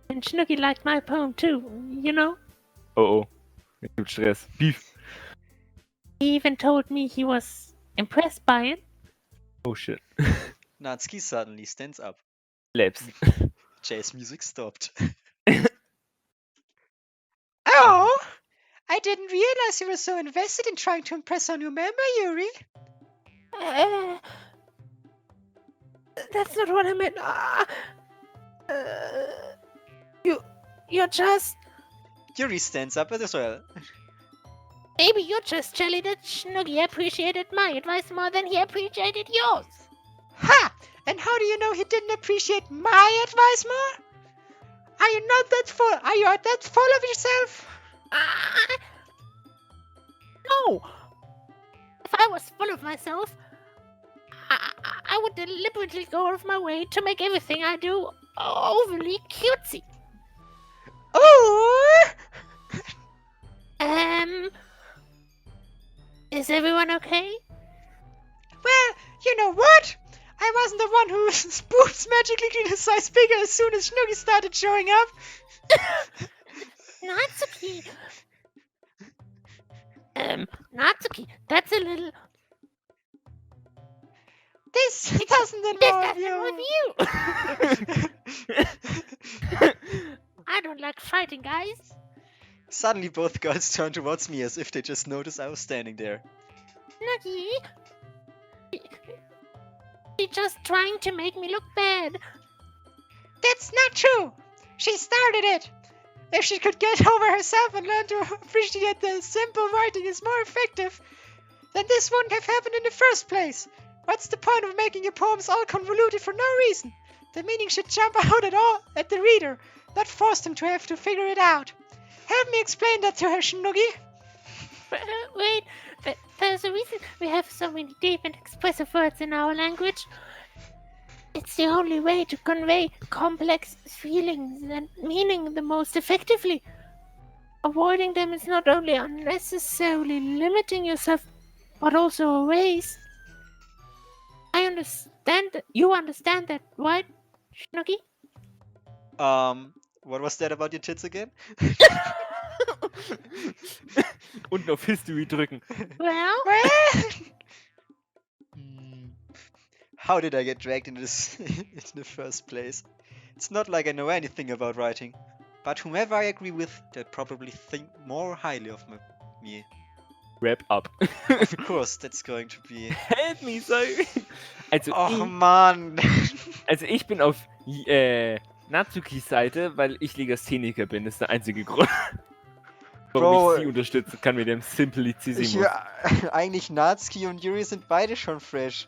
And Schnuggy liked my poem too, you know? Oh. Jetzt gibt's Stress. Beef. He even told me he was impressed by it. Oh shit. Natsuki suddenly stands up. Labs. Jazz music stopped. oh, I didn't realize you were so invested in trying to impress our new member, Yuri. That's not what I meant. You're just. Yuri stands up as well. Maybe you're just jelly that Schnuggy appreciated my advice more than he appreciated yours. Ha! And how do you know he didn't appreciate my advice more? Are you not that full? Are you that full of yourself? No! If I was full of myself, I would deliberately go out of my way to make everything I do overly cutesy. Ooh! Is everyone okay? Well, you know what? I wasn't the one whose boobs magically grew a size bigger as soon as Schnuggy started showing up. Natsuki! Natsuki, that's a little... This doesn't involve you! I don't like fighting, guys. Suddenly both girls turn towards me as if they just noticed I was standing there. Nuggy? She's just trying to make me look bad. That's not true. She started it. If she could get over herself and learn to appreciate that simple writing is more effective, then this wouldn't have happened in the first place. What's the point of making your poems all convoluted for no reason? The meaning should jump out at the reader, not force them to have to figure it out. Help me explain that to her, Schnuggy. Wait, there's a reason we have so many deep and expressive words in our language. It's the only way to convey complex feelings and meaning the most effectively. Avoiding them is not only unnecessarily limiting yourself, but also a waste. I understand that. You understand that, right, Schnuggy? What was that about your tits again? Und auf History drücken. Well, How did I get dragged into this in the first place? It's not like I know anything about writing, but whomever I agree with, they'll probably think more highly of me. Wrap up. Of course, that's going to be... Help me, sorry. Also, Oh Mann! also ich bin auf Natsukis Seite, weil ich Legastheniker bin. Das ist der einzige Grund, warum Bro, ich sie unterstützen kann mit dem Simplicissimus. Eigentlich Natsuki und Yuri sind beide schon fresh.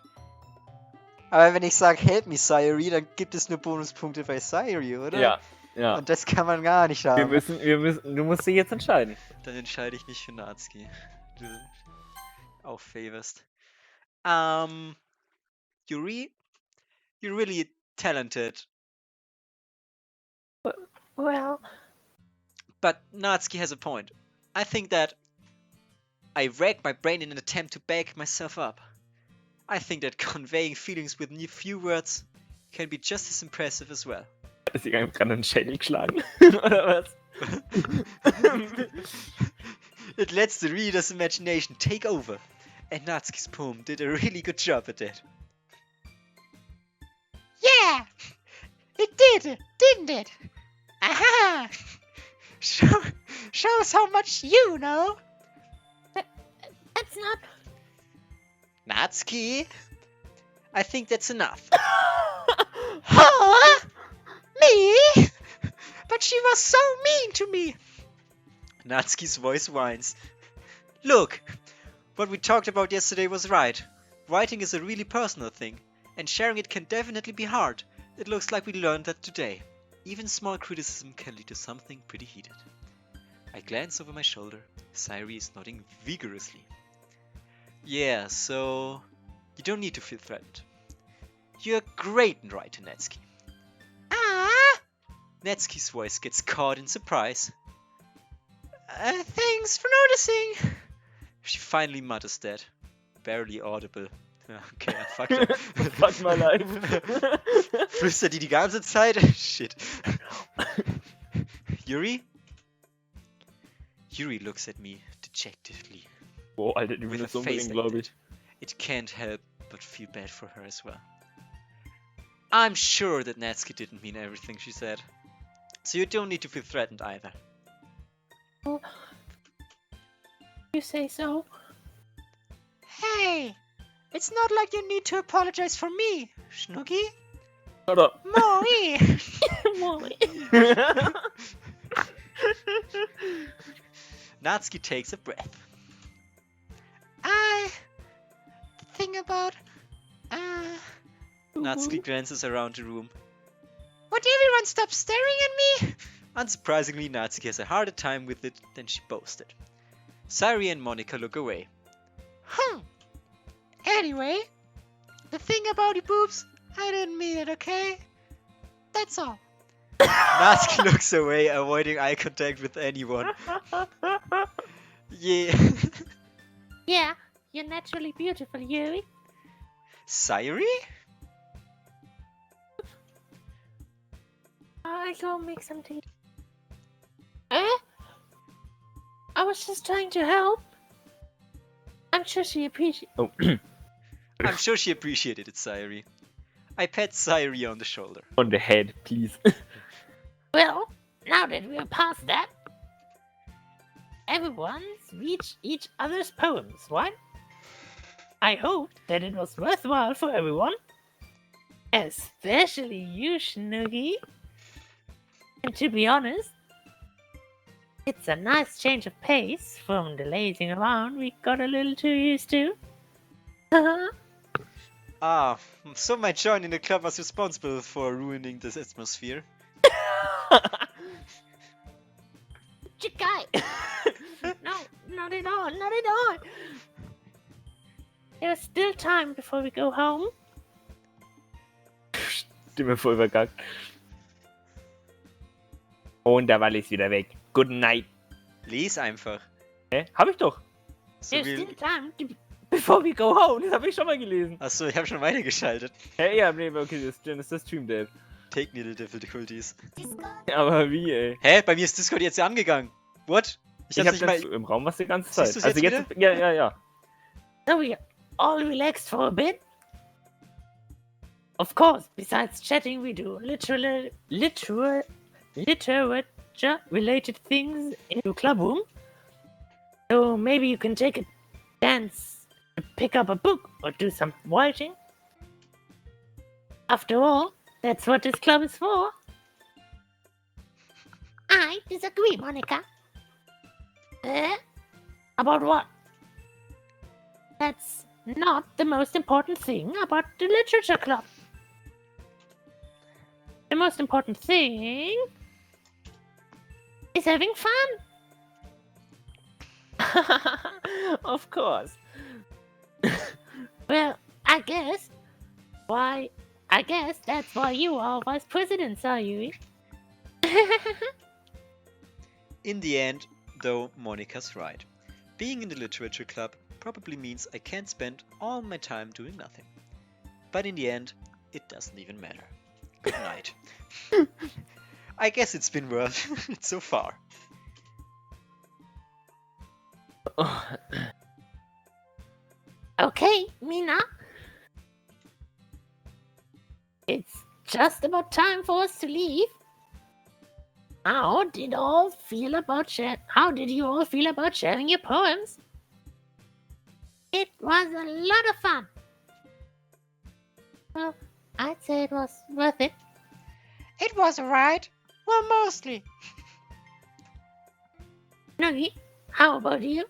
Aber wenn ich sage Help me Sayuri, dann gibt es nur Bonuspunkte bei Sayuri, oder? Ja, ja. Und das kann man gar nicht haben. Du musst dich jetzt entscheiden. Dann entscheide ich mich für Natsuki. Du auch favorst. Yuri, you're really talented. well, But Natsuki has a point. I think that I racked my brain in an attempt to back myself up. I think that conveying feelings with few words can be just as impressive as well. Hat sie gerade einen Schädel geschlagen? Oder was? It lets the reader's imagination take over, and Natsuki's poem did a really good job at that. Yeah, it did, didn't it? Aha! Shows how much you know. That's not. Natsuki, I think that's enough. Huh? Me? But she was so mean to me. Natsuki's voice whines. Look, what we talked about yesterday was right. Writing is a really personal thing, and sharing it can definitely be hard. It looks like we learned that today. Even small criticism can lead to something pretty heated. I glance over my shoulder. Sayuri is nodding vigorously. Yeah, so you don't need to feel threatened. You're great in writing, Natsuki. Ah, Natsuki's voice gets caught in surprise. thanks for noticing. She finally mutters that. Barely audible. Okay, I fucked up. Fuck my life. Flüstert die ganze Zeit? Shit. Yuri? Yuri looks at me dejectedly. Boah, Alter, die With will a das face umbringen, like glaube ich. It can't help but feel bad for her as well. I'm sure that Natsuki didn't mean everything she said. So you don't need to feel threatened either. You say so? Hey, it's not like you need to apologize for me, Snooky. Shut up. Moi. Natsuki takes a breath. The thing about, Natsuki glances around the room. would everyone stop staring at me? Unsurprisingly, Natsuki has a harder time with it than she boasted. Sayuri and Monica look away. Anyway, the thing about your boobs, I didn't mean it, okay? That's all. Natsuki looks away, avoiding eye contact with anyone. Yeah. Yeah, you're naturally beautiful, Yuri. Sayuri? I go make some tea. Eh? I was just trying to help. I'm sure she appreciates. Oh. I'm sure she appreciated it, Sayuri. I pat Sayuri on the shoulder. On the head, please. Well, now that we're past that, everyone's reached each other's poems, right? I hope that it was worthwhile for everyone, especially you, Snooky. And to be honest, it's a nice change of pace from the lazing around we got a little too used to. Ah, so my joining the club was responsible for ruining this atmosphere. Chikai! No, not at all, not at all. There's still time before we go home. Stimme voll verkackt. Und da war ich wieder weg. Good night. Lies einfach. Hä? Hab ich doch. So There's wie... still time to Before we go home. Das habe ich schon mal gelesen. Achso, ich habe schon weitergeschaltet. Hä? Ja, nee, okay, das ist das Stream Dev. Technical difficulties. Aber wie, ey? Hä? Bei mir ist Discord jetzt angegangen. What? Ich hab das im Raum was die ganze Zeit. Siehst du's jetzt Also jetzt, ja. So we all relaxed for a bit? Of course, besides chatting, we do literature-related things in the club room. So maybe you can take a chance to pick up a book or do some writing. After all, that's what this club is for. I disagree, Monica. About what? That's not the most important thing about the literature club. The most important thing is having fun. Of course. Well, I guess that's why you are vice president, are you? In the end, though, Monica's right. Being in the literature club probably means I can't spend all my time doing nothing. But in the end, it doesn't even matter. Good night. I guess it's been worth it so far. Okay, Mina. It's just about time for us to leave. How did you all feel about sharing your poems? It was a lot of fun. Well, I'd say it was worth it. It was alright. Well, mostly. Noogie, how about you?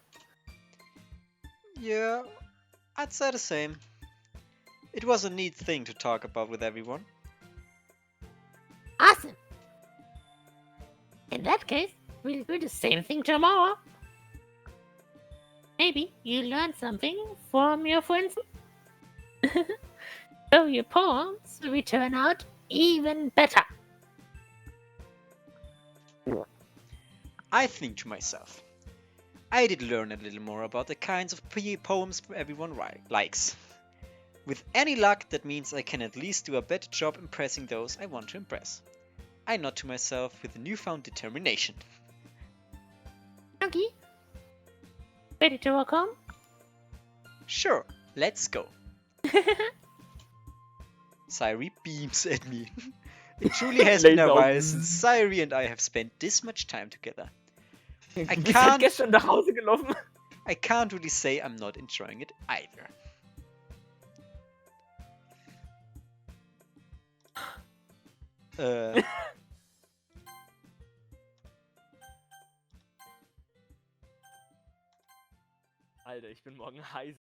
Yeah, I'd say the same. It was a neat thing to talk about with everyone. Awesome. In that case, we'll do the same thing tomorrow. Maybe you learn something from your friends. So your poems will turn out even better. I think to myself, I did learn a little more about the kinds of poems everyone likes. With any luck, that means I can at least do a better job impressing those I want to impress. I nod to myself with a newfound determination. Noogie, ready to walk home? Sure, let's go. Sairi beams at me. It truly has been a while since Sairi and I have spent this much time together. Wir sind gestern nach Hause gelaufen. I can't really say I'm not enjoying it either. Alter, ich bin morgen heiß